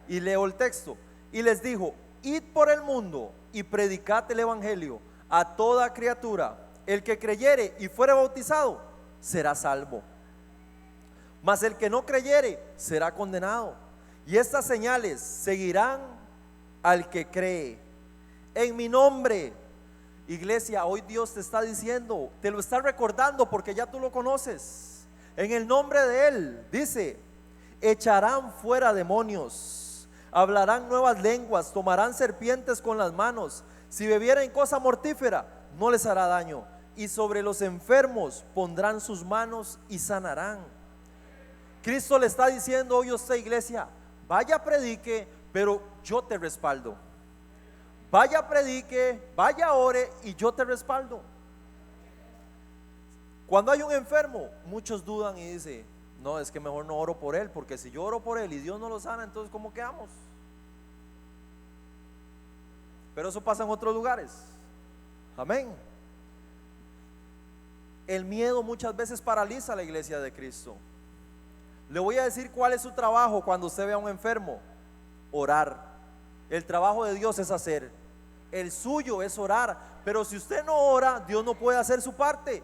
Y leo el texto: y les dijo: id por el mundo y predicad el evangelio a toda criatura. El que creyere y fuere bautizado será salvo, mas el que no creyere será condenado. Y estas señales seguirán al que cree. En mi nombre. Iglesia, hoy Dios te está diciendo, te lo está recordando porque ya tú lo conoces. En el nombre de Él, dice: echarán fuera demonios, hablarán nuevas lenguas, tomarán serpientes con las manos, si bebieren cosa mortífera no les hará daño, y sobre los enfermos pondrán sus manos y sanarán. Cristo le está diciendo hoy a usted, iglesia: vaya, predique, pero yo te respaldo. Vaya, predique, vaya, ore y yo te respaldo. Cuando hay un enfermo, muchos dudan y dicen: no, es que mejor no oro por él, porque si yo oro por él y Dios no lo sana, entonces ¿cómo quedamos? Pero eso pasa en otros lugares. Amén. El miedo muchas veces paraliza a la iglesia de Cristo. Le voy a decir cuál es su trabajo cuando usted ve a un enfermo: orar. El trabajo de Dios es hacer, el suyo es orar. Pero si usted no ora, Dios no puede hacer su parte.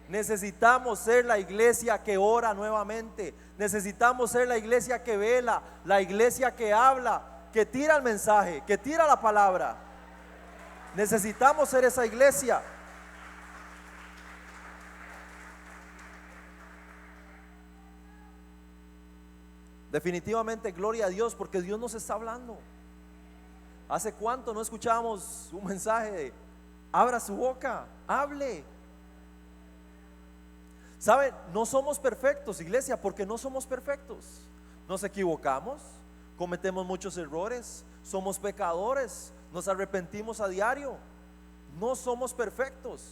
Necesitamos ser la iglesia que ora nuevamente. Necesitamos ser la iglesia que vela, la iglesia que habla, que tira el mensaje, que tira la palabra. Necesitamos ser esa iglesia. Definitivamente, gloria a Dios, porque Dios nos está hablando. ¿Hace cuánto no escuchábamos un mensaje de abra su boca, hable? ¿Sabe? No somos perfectos, iglesia, porque no somos perfectos. Nos equivocamos, cometemos muchos errores, somos pecadores, nos arrepentimos a diario. No somos perfectos,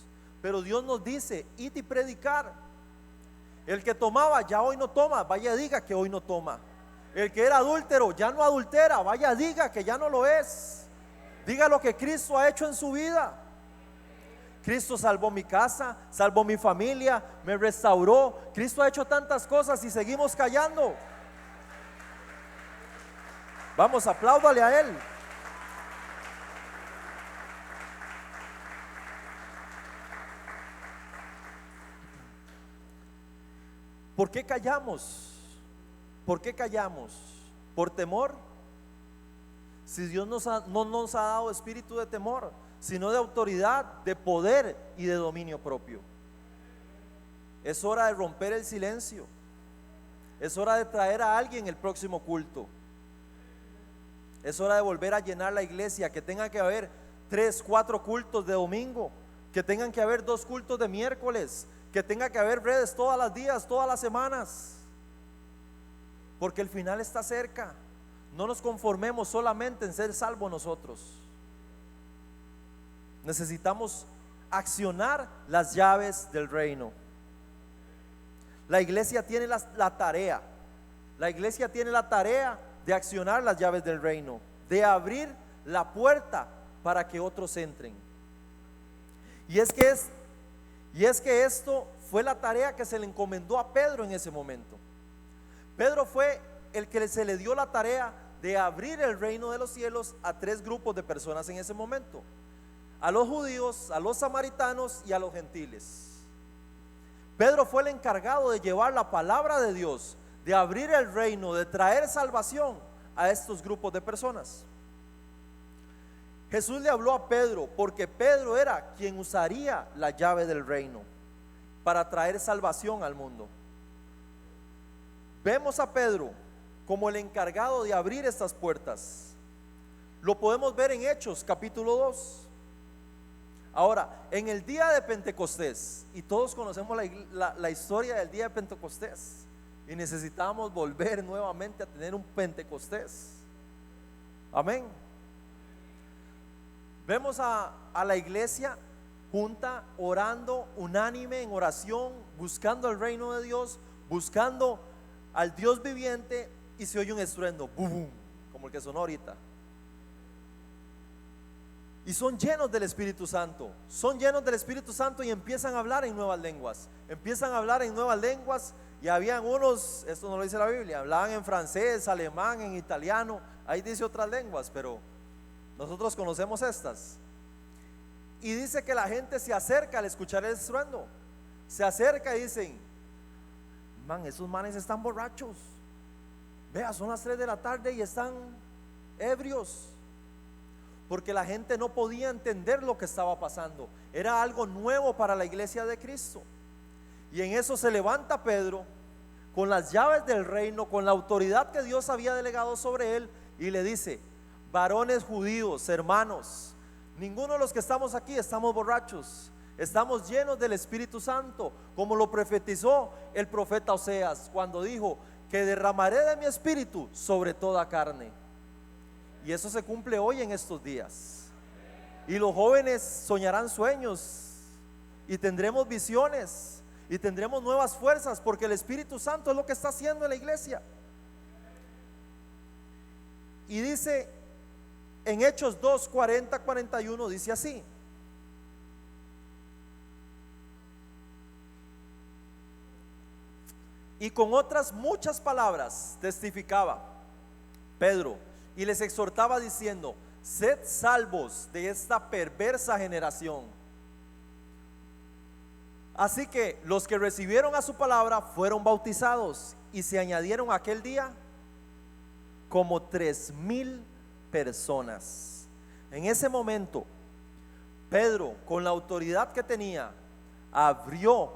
pero Dios nos dice: id y predicar. El que tomaba ya hoy no toma, vaya, diga que hoy no toma. El que era adúltero ya no adultera, vaya, diga que ya no lo es. Diga lo que Cristo ha hecho en su vida. Cristo salvó mi casa, salvó mi familia, me restauró. Cristo ha hecho tantas cosas y seguimos callando. Vamos, apláudale a Él. ¿Por qué callamos? ¿Por qué callamos? ¿Por temor? Si Dios no nos ha dado espíritu de temor, sino de autoridad, de poder y de dominio propio. Es hora de romper el silencio. Es hora de traer a alguien el próximo culto. Es hora de volver a llenar la iglesia, que tenga que haber 3, 4 cultos de domingo, que tengan que haber 2 cultos de miércoles, que tenga que haber redes todos los días, todas las semanas, porque el final está cerca. No nos conformemos solamente en ser salvos nosotros. Necesitamos accionar las llaves del reino. La iglesia tiene la tarea. La iglesia tiene la tarea de accionar las llaves del reino, de abrir la puerta para que otros entren. Y es que esto fue la tarea que se le encomendó a Pedro en ese momento. Pedro fue el que se le dio la tarea de abrir el reino de los cielos a 3 grupos de personas en ese momento: a los judíos, a los samaritanos y a los gentiles. Pedro fue el encargado de llevar la palabra de Dios, de abrir el reino, de traer salvación a estos grupos de personas. Jesús le habló a Pedro porque Pedro era quien usaría la llave del reino para traer salvación al mundo. Vemos a Pedro como el encargado de abrir estas puertas. Lo podemos ver en Hechos capítulo 2. Ahora, en el día de Pentecostés, y todos conocemos la historia del día de Pentecostés, y necesitamos volver nuevamente a tener un Pentecostés. Amén. Vemos a la iglesia junta, orando, unánime en oración, buscando el reino de Dios, buscando al Dios viviente, y se oye un estruendo, boom, boom, como el que sonó ahorita. Y son llenos del Espíritu Santo, y empiezan a hablar en nuevas lenguas. Y habían unos, esto no lo dice la Biblia, hablaban en francés, alemán, en italiano. Ahí dice otras lenguas, pero nosotros conocemos estas. Y dice que la gente se acerca al escuchar el estruendo. Se acerca y dicen: man, esos manes están borrachos. Vea, son las 3 de la tarde y están ebrios. Porque la gente no podía entender lo que estaba pasando. Era algo nuevo para la iglesia de Cristo. Y en eso se levanta Pedro con las llaves del reino, con la autoridad que Dios había delegado sobre él, y le dice: varones judíos, hermanos, ninguno de los que estamos aquí estamos borrachos. Estamos llenos del Espíritu Santo, como lo profetizó el profeta Oseas cuando dijo que derramaré de mi espíritu sobre toda carne. Y eso se cumple hoy en estos días. Y los jóvenes soñarán sueños, y tendremos visiones, y tendremos nuevas fuerzas, porque el Espíritu Santo es lo que está haciendo en la iglesia. Y dice en Hechos 2, 40, 41, dice así: y con otras muchas palabras testificaba Pedro y les exhortaba diciendo: sed salvos de esta perversa generación. Así que los que recibieron a su palabra fueron bautizados, y se añadieron aquel día como 3,000 personas. En ese momento, Pedro, con la autoridad que tenía, abrió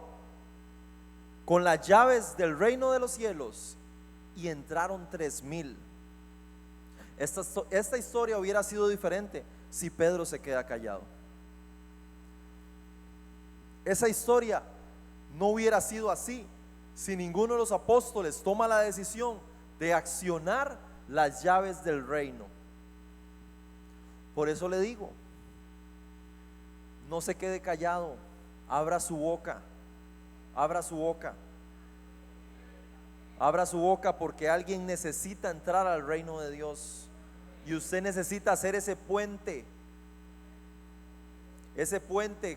con las llaves del reino de los cielos, y entraron 3,000. Esta historia hubiera sido diferente si Pedro se queda callado. Esa historia no hubiera sido así si ninguno de los apóstoles toma la decisión de accionar las llaves del reino. Por eso le digo: no se quede callado, abra su boca, abra su boca, abra su boca, porque alguien necesita entrar al reino de Dios. Y usted necesita hacer ese puente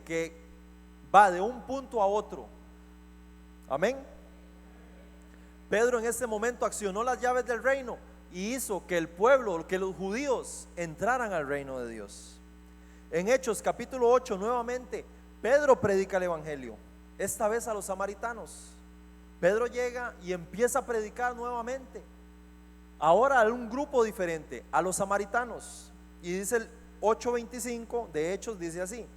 que va de un punto a otro. Amén. Pedro en ese momento accionó las llaves del reino y hizo que el pueblo, que los judíos entraran al reino de Dios. En Hechos capítulo 8 nuevamente Pedro predica el evangelio, esta vez a los samaritanos. Pedro llega y empieza a predicar nuevamente, ahora a un grupo diferente, a los samaritanos. Y dice el 8:25 de Hechos, dice así: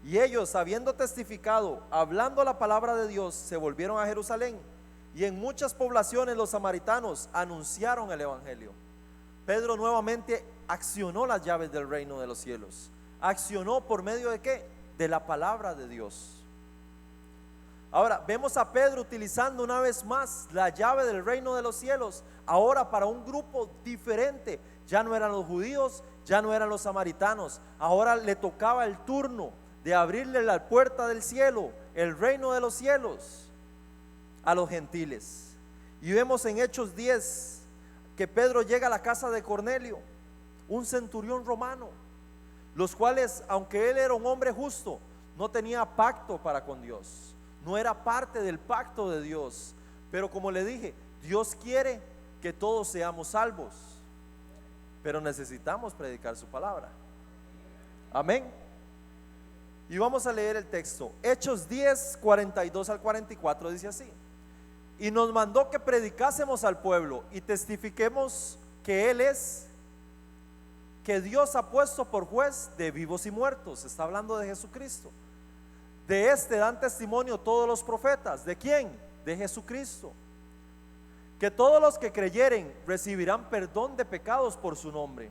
y ellos, habiendo testificado, hablando la palabra de Dios, se volvieron a Jerusalén, y en muchas poblaciones los samaritanos anunciaron el evangelio. Pedro nuevamente accionó las llaves del reino de los cielos. Accionó por medio de ¿qué? De la palabra de Dios. Ahora vemos a Pedro utilizando una vez más la llave del reino de los cielos, ahora para un grupo diferente. Ya no eran los judíos, ya no eran los samaritanos, ahora le tocaba el turno de abrirle la puerta del cielo, el reino de los cielos, a los gentiles. Y vemos en Hechos 10 que Pedro llega a la casa de Cornelio, un centurión romano, los cuales, aunque él era un hombre justo, no tenía pacto para con Dios, no era parte del pacto de Dios. Pero como le dije, Dios quiere que todos seamos salvos, pero necesitamos predicar su palabra. Amén. Y vamos a leer el texto. Hechos 10, 42 al 44 dice así: y nos mandó que predicásemos al pueblo y testifiquemos que Él es, que Dios ha puesto por juez de vivos y muertos. Está hablando de Jesucristo. De este dan testimonio todos los profetas. ¿De quién? De Jesucristo. Que todos los que creyeren recibirán perdón de pecados por su nombre.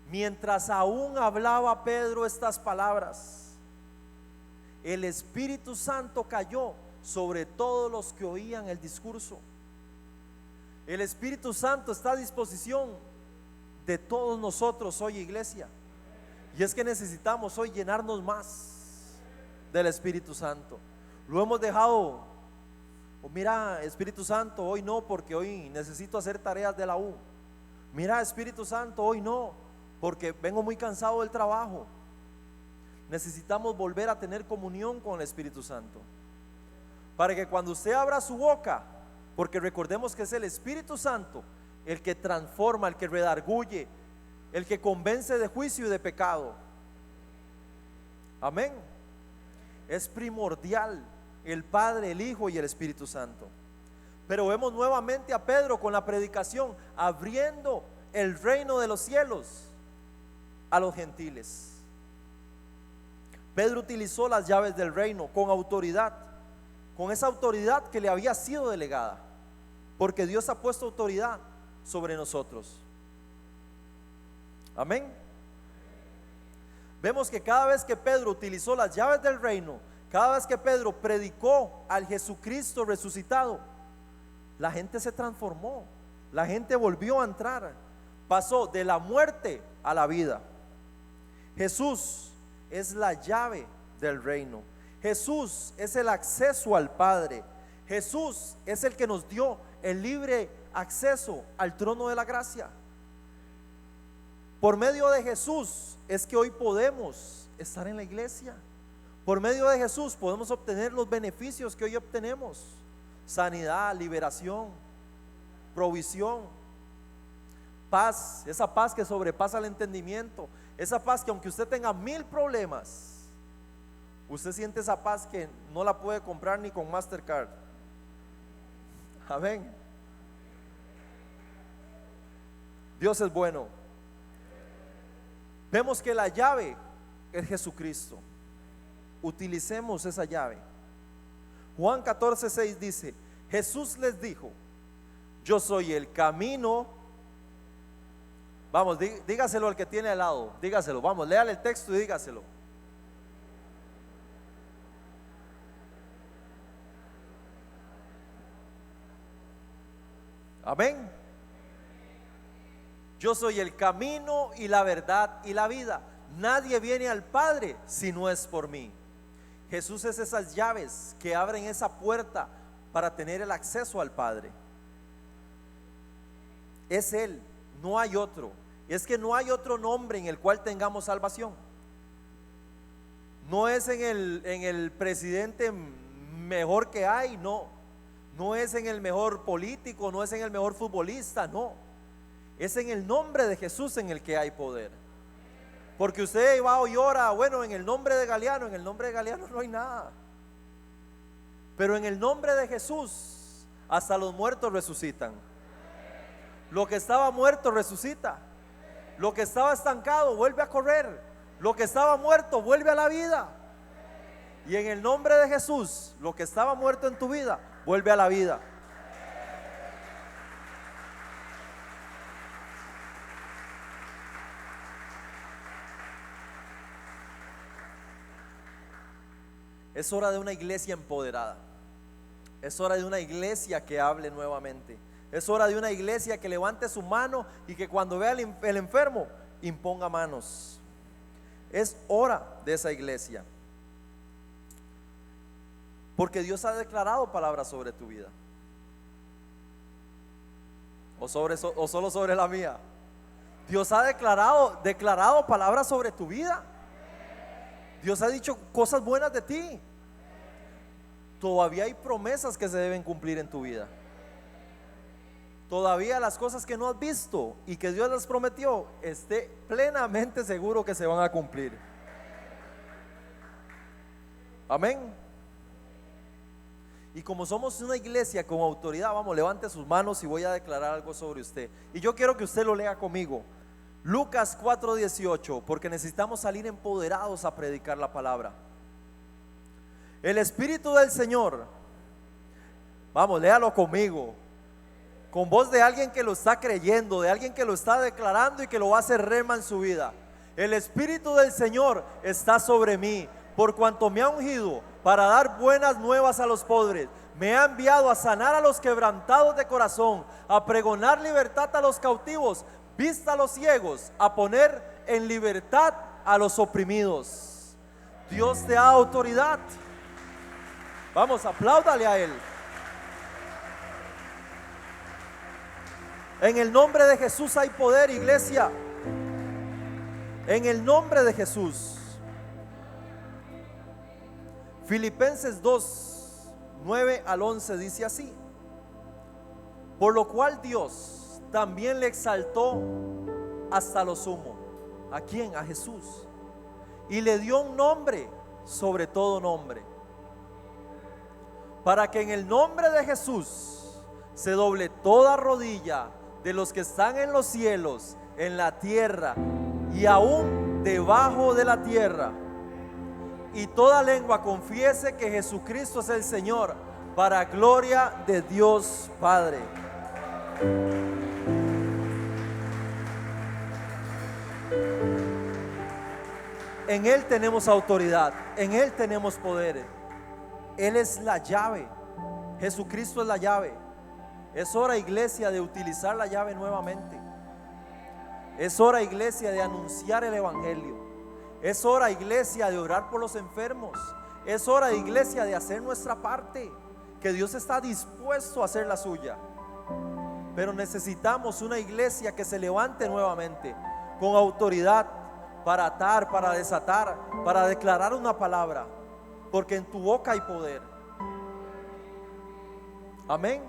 Mientras aún hablaba Pedro estas palabras, el Espíritu Santo cayó sobre todos los que oían el discurso. El Espíritu Santo está a disposición de todos nosotros hoy, iglesia. Y es que necesitamos hoy llenarnos más del Espíritu Santo. Lo hemos dejado, mira, Espíritu Santo, hoy no, porque hoy necesito hacer tareas de la U. Mira, Espíritu Santo, hoy no, porque vengo muy cansado del trabajo. Necesitamos volver a tener comunión con el Espíritu Santo, para que cuando usted abra su boca, porque recordemos que es el Espíritu Santo el que transforma, el que redarguye, el que convence de juicio y de pecado. Amén. Es primordial el Padre, el Hijo y el Espíritu Santo. Pero vemos nuevamente a Pedro con la predicación, abriendo el reino de los cielos a los gentiles. Pedro utilizó las llaves del reino con autoridad, con esa autoridad que le había sido delegada, porque Dios ha puesto autoridad sobre nosotros. Amén. Vemos que cada vez que Pedro utilizó las llaves del reino, cada vez que Pedro predicó al Jesucristo resucitado, la gente se transformó, la gente volvió a entrar, pasó de la muerte a la vida. Jesús es la llave del reino. Jesús es el acceso al Padre. Jesús es el que nos dio el libre acceso al trono de la gracia. Por medio de Jesús es que hoy podemos estar en la iglesia. Por medio de Jesús podemos obtener los beneficios que hoy obtenemos: sanidad, liberación, provisión, paz, esa paz que sobrepasa el entendimiento, esa paz que aunque usted tenga 1000 problemas, usted siente esa paz que no la puede comprar ni con Mastercard. Amén. Dios es bueno. Vemos que la llave es Jesucristo. Utilicemos esa llave. Juan 14:6 dice: Jesús les dijo: yo soy el camino. Vamos, dígaselo al que tiene al lado. Dígaselo, vamos, léale el texto y dígaselo. Amén. Yo soy el camino y la verdad y la vida. Nadie viene al Padre si no es por mí. Jesús es esas llaves que abren esa puerta para tener el acceso al Padre. Es Él, no hay otro. Es que no hay otro nombre en el cual tengamos salvación. No es en el presidente mejor que hay, no. No es en el mejor político, no es en el mejor futbolista, no. Es en el nombre de Jesús en el que hay poder. Porque usted va y ora, bueno, en el nombre de Galeano, en el nombre de Galeano no hay nada. Pero en el nombre de Jesús, hasta los muertos resucitan. Lo que estaba muerto resucita. Lo que estaba estancado vuelve a correr. Lo que estaba muerto vuelve a la vida. Y en el nombre de Jesús, lo que estaba muerto en tu vida vuelve a la vida. Es hora de una iglesia empoderada. Es hora de una iglesia que hable nuevamente. Es hora de una iglesia que levante su mano y que cuando vea el enfermo imponga manos. Es hora de esa iglesia. Porque Dios ha declarado palabras sobre tu vida. O solo sobre la mía. Dios ha declarado palabras sobre tu vida. Dios ha dicho cosas buenas de ti. Todavía hay promesas que se deben cumplir en tu vida. Todavía las cosas que no has visto y que Dios les prometió, esté plenamente seguro que se van a cumplir. Amén. Y como somos una iglesia con autoridad, vamos, levante sus manos y voy a declarar algo sobre usted. Y yo quiero que usted lo lea conmigo. Lucas 4:18, porque necesitamos salir empoderados a predicar la palabra. El Espíritu del Señor, vamos, léalo conmigo, con voz de alguien que lo está creyendo, de alguien que lo está declarando y que lo va a hacer rema en su vida. El Espíritu del Señor está sobre mí, por cuanto me ha ungido para dar buenas nuevas a los pobres. Me ha enviado a sanar a los quebrantados de corazón, a pregonar libertad a los cautivos, vista a los ciegos, a poner en libertad a los oprimidos. Dios te da autoridad. Vamos, apláudale a Él. En el nombre de Jesús hay poder, iglesia. En el nombre de Jesús. Filipenses 2:9 al 11 dice así: por lo cual Dios también le exaltó hasta lo sumo. ¿A quién? A Jesús. Y le dio un nombre sobre todo nombre, para que en el nombre de Jesús se doble toda rodilla de los que están en los cielos, en la tierra y aún debajo de la tierra, y toda lengua confiese que Jesucristo es el Señor, para gloria de Dios Padre. En Él tenemos autoridad, en Él tenemos poder. Él es la llave. Jesucristo es la llave. Es hora, iglesia, de utilizar la llave nuevamente. Es hora, iglesia, de anunciar el evangelio. Es hora, iglesia, de orar por los enfermos. Es hora, iglesia, de hacer nuestra parte, que Dios está dispuesto a hacer la suya. Pero necesitamos una iglesia que se levante nuevamente con autoridad para atar, para desatar, para declarar una palabra, porque en tu boca hay poder. Amén.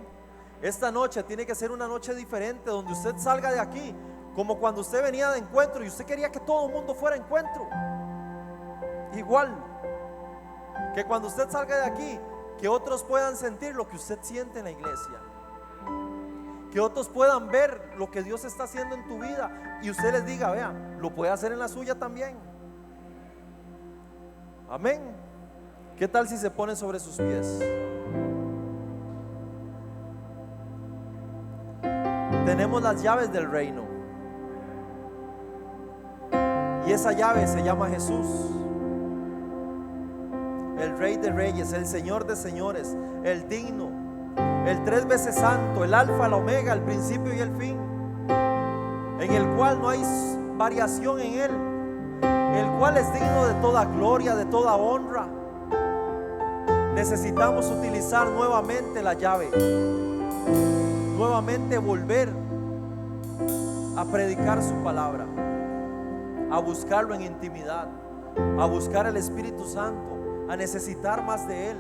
Esta noche tiene que ser una noche diferente, donde usted salga de aquí como cuando usted venía de encuentro y usted quería que todo el mundo fuera a encuentro. Igual que cuando usted salga de aquí, que otros puedan sentir lo que usted siente en la iglesia, que otros puedan ver lo que Dios está haciendo en tu vida y usted les diga: vean, lo puede hacer en la suya también. Amén. ¿Qué tal si se ponen sobre sus pies? Tenemos las llaves del reino, y esa llave se llama Jesús, el Rey de Reyes, el Señor de Señores, el digno, el 3 veces santo, el alfa, el omega, el principio y el fin, en el cual no hay variación en Él, el cual es digno de toda gloria, de toda honra. Necesitamos utilizar nuevamente la llave, nuevamente volver a predicar su palabra, a buscarlo en intimidad, a buscar el Espíritu Santo, a necesitar más de Él.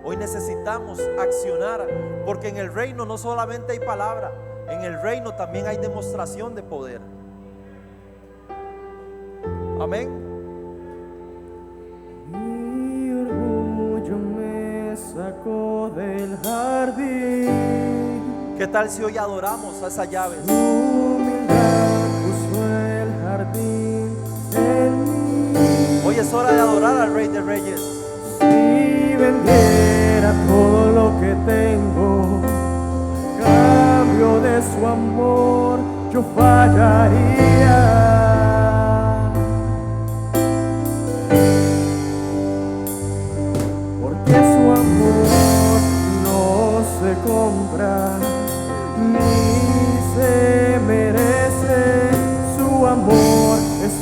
Hoy necesitamos accionar, porque en el reino no solamente hay palabra, en el reino también hay demostración de poder. Amén. Mi orgullo me sacó del jardín. ¿Qué tal si hoy adoramos a esas llaves? Su humildad puso el jardín en mí. Hoy es hora de adorar al Rey de Reyes. Si vendiera todo lo que tengo, cambio de su amor, yo fallaría. Porque su amor no se compra ni se merece. Su amor es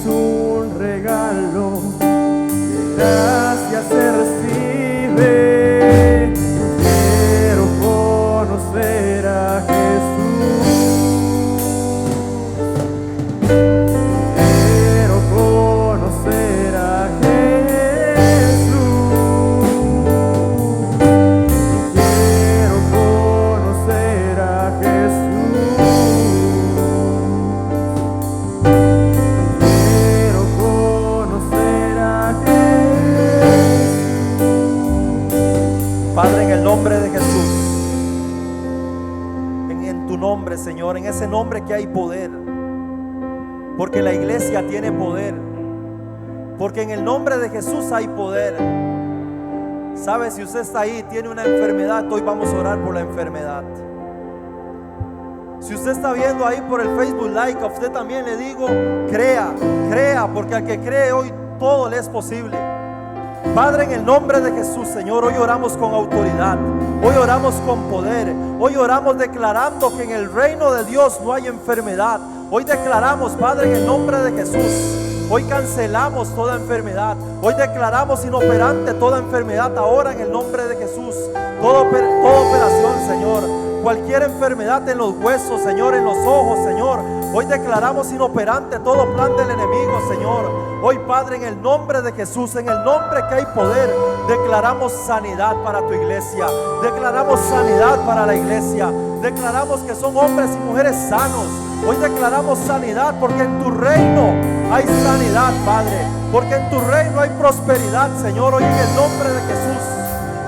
tu nombre, Señor, en ese nombre que hay poder. Porque la iglesia tiene poder. Porque en el nombre de Jesús hay poder. ¿Sabe? Si usted está ahí y tiene una enfermedad, hoy vamos a orar por la enfermedad. Si usted está viendo ahí por el Facebook Live, a usted también le digo, crea, porque al que cree hoy todo le es posible. Padre, en el nombre de Jesús, Señor, hoy oramos con autoridad, hoy oramos con poder, hoy oramos declarando que en el reino de Dios no hay enfermedad. Hoy declaramos, Padre, en el nombre de Jesús, hoy cancelamos toda enfermedad, hoy declaramos inoperante toda enfermedad ahora en el nombre de Jesús. Toda operación, Señor, cualquier enfermedad en los huesos, Señor, en los ojos, Señor, hoy declaramos inoperante todo plan del enemigo, Señor. Hoy, Padre, en el nombre de Jesús, en el nombre que hay poder, declaramos sanidad para tu iglesia, declaramos sanidad para la iglesia, declaramos que son hombres y mujeres sanos. Hoy declaramos sanidad porque en tu reino hay sanidad, Padre, porque en tu reino hay prosperidad, Señor. Hoy en el nombre de Jesús,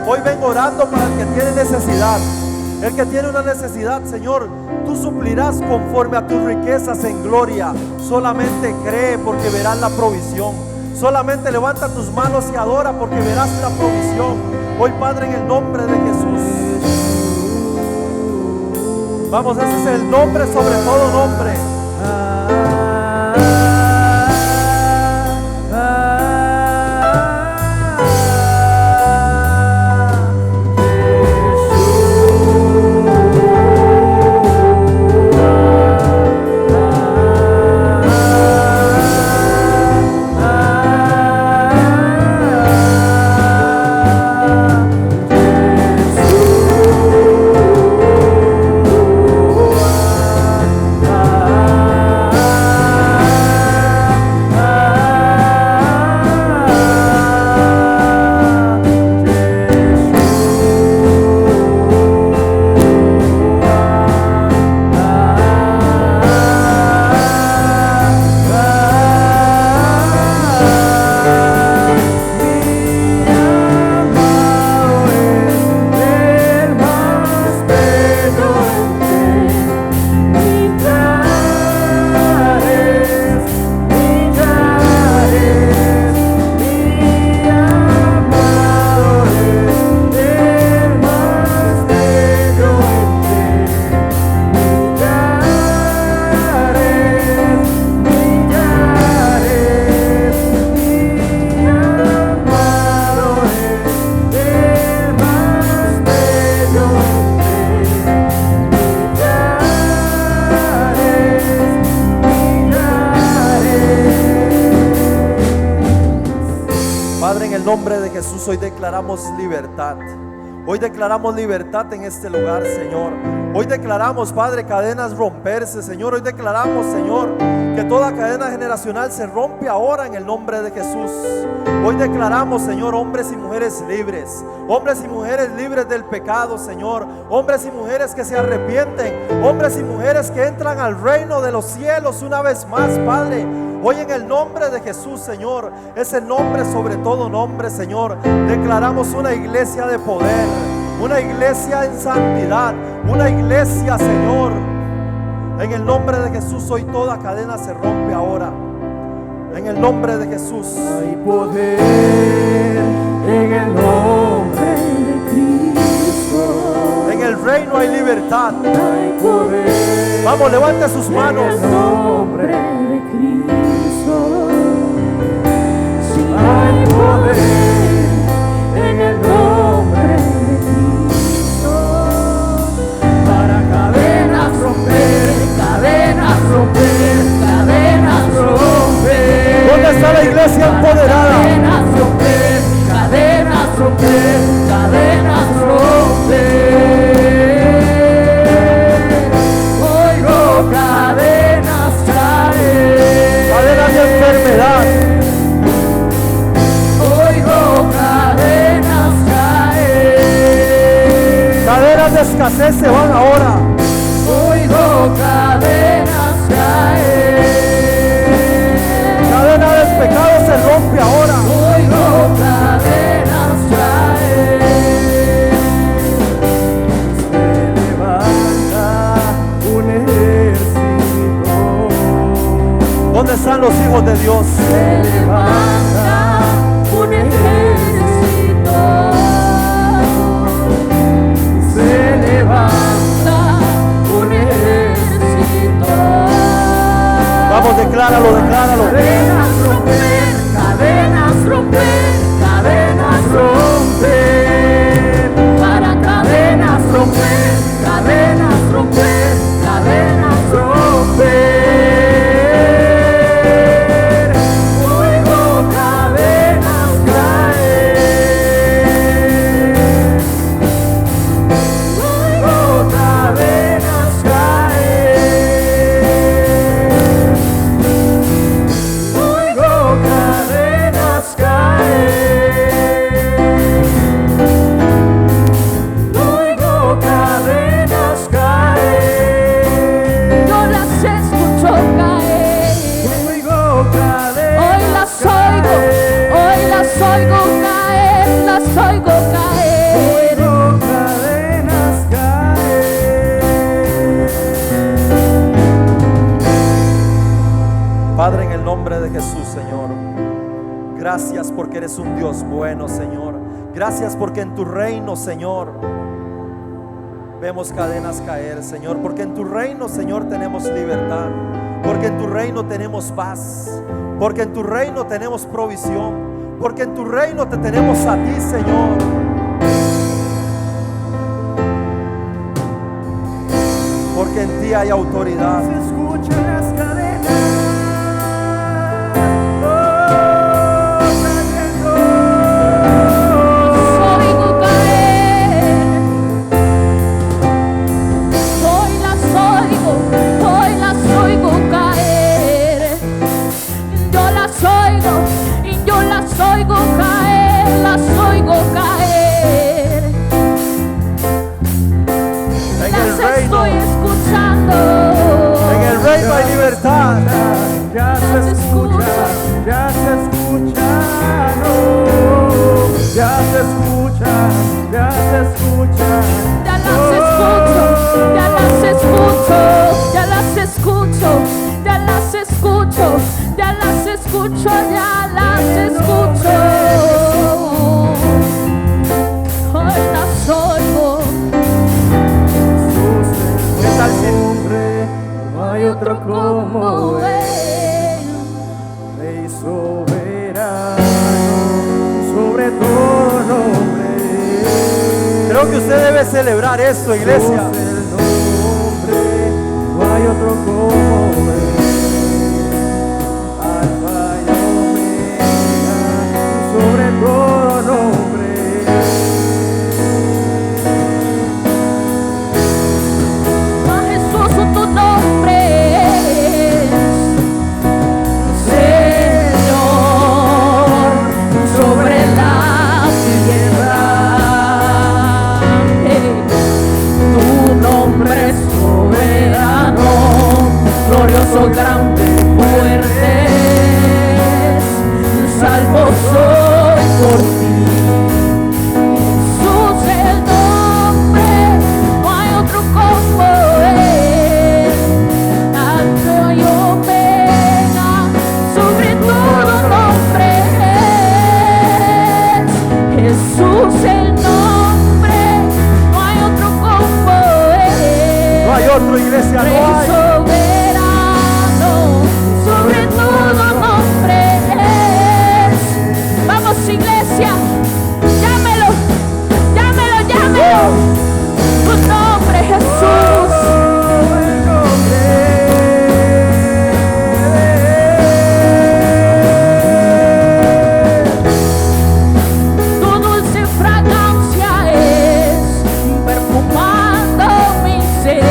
hoy vengo orando para el que tiene necesidad. El que tiene una necesidad, Señor, tú suplirás conforme a tus riquezas en gloria. Solamente cree porque verás la provisión. Solamente levanta tus manos y adora porque verás la provisión. Hoy, Padre, en el nombre de Jesús. Vamos, ese es el nombre sobre todo nombre. Hoy declaramos libertad. Hoy declaramos libertad en este lugar, Señor. Hoy declaramos, Padre, cadenas romperse, Señor. Hoy declaramos, Señor, que toda cadena generacional se rompe ahora en el nombre de Jesús. Hoy declaramos, Señor, hombres y mujeres libres. Hombres y mujeres libres del pecado, Señor. Hombres y mujeres que se arrepienten. Hombres y mujeres que entran al reino de los cielos una vez más, Padre. Hoy en el nombre de Jesús, Señor, ese nombre sobre todo nombre, Señor, declaramos una iglesia de poder, una iglesia en santidad, una iglesia, Señor. En el nombre de Jesús, hoy toda cadena se rompe ahora. En el nombre de Jesús. Hay poder en el nombre de Cristo. En el reino hay libertad. Hay poder. Vamos, levante sus manos. En el nombre de Cristo. Hay poder en el nombre de Cristo para cadenas romper, cadenas romper, cadenas romper. ¿Dónde está la iglesia empoderada? Cadenas romper, cadenas romper, cadenas romper. Oigo cadenas caer. Cadenas de enfermedad. Cadenas de escasez se van ahora. Oigo cadenas caer. Cadena del pecado se rompe ahora. Oigo cadenas caer. Se levanta están los hijos de Dios? Se levanta un ejército. Se levanta un ejército. Vamos, decláralo, decláralo. Cadenas romper, cadenas romper, cadenas romper. Para cadenas romper, cadenas romper, cadenas romper. Oigo cadenas caer. Oigo cadenas caer. Oigo cadenas caer. Oigo cadenas caer. Yo las escucho caer. Oigo cadenas Hoy las oigo, hoy las oigo caer, las oigo caer. Oigo cadenas caer. Padre, en el nombre de Jesús, Señor, gracias porque eres un Dios bueno, Señor. Gracias porque en tu reino, Señor, vemos cadenas caer, Señor. Porque en tu reino, Señor, tenemos libertad. Porque en tu reino tenemos paz. Porque en tu reino tenemos provisión. Porque en tu reino te tenemos a ti, Señor. Porque en ti hay autoridad. Se escuchan las cadenas. Oigo caer. Hoy las oigo caer. Yo las oigo y yo las oigo caer, las oigo caer. En el Las reino, estoy escuchando. en el reino hay libertad. Ya se escucha, ya se escucha, no. Ya se escucha, ya se escucha. Ya las escucho, ya las escucho, ya las escucho, ya las escucho, ya las escucho, ya las escucho. Hoy las oigo. Jesús ¿Qué es tal si- el nombre, no hay otro como Él. Rey soberano, sobre todo nombre. Creo que usted debe celebrar esto, iglesia. Jesús el nombre, no hay otro como Él. Alfa y Omega, sobre todo nombre. A Jesús tu nombre es Señor sobre la tierra. Tu nombre es soberano, glorioso, grande, fuerte. Salvo soy por ti. Jesús el nombre, no hay otro como Él. Alfa y Omega, sobre todo nombre es Jesús el nombre, no hay otro como Él. No hay otro, iglesia, no Rey hay. soberano, sobre todo nombre es. Vamos, iglesia, llámelo, llámelo, llámelo. Tu nombre, Jesús. El nombre. Tu dulce fragancia es perfumando mi ser.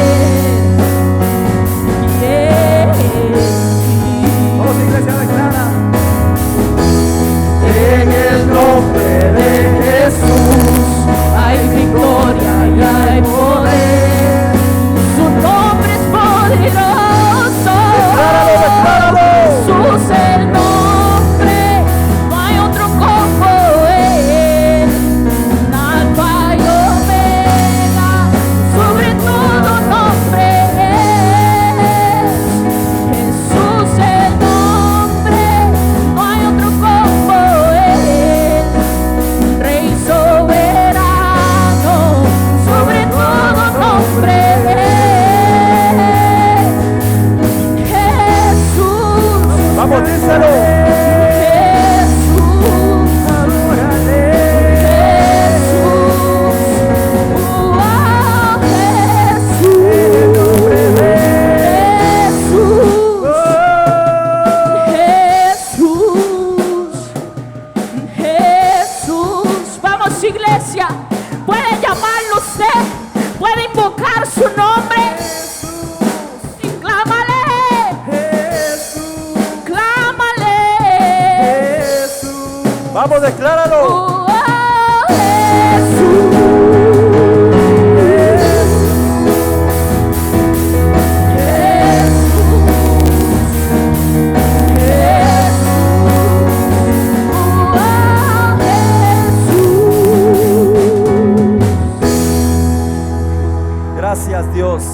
Dios.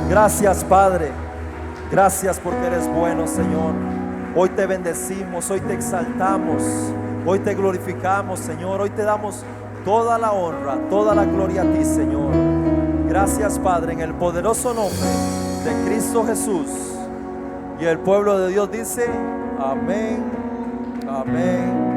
Gracias, Padre. Gracias porque eres bueno, Señor. Hoy te bendecimos, hoy te exaltamos, hoy te glorificamos, Señor. Hoy te damos toda la honra, toda la gloria a ti, Señor. Gracias, Padre, en el poderoso nombre de Cristo Jesús. Y el pueblo de Dios dice: amén, amén.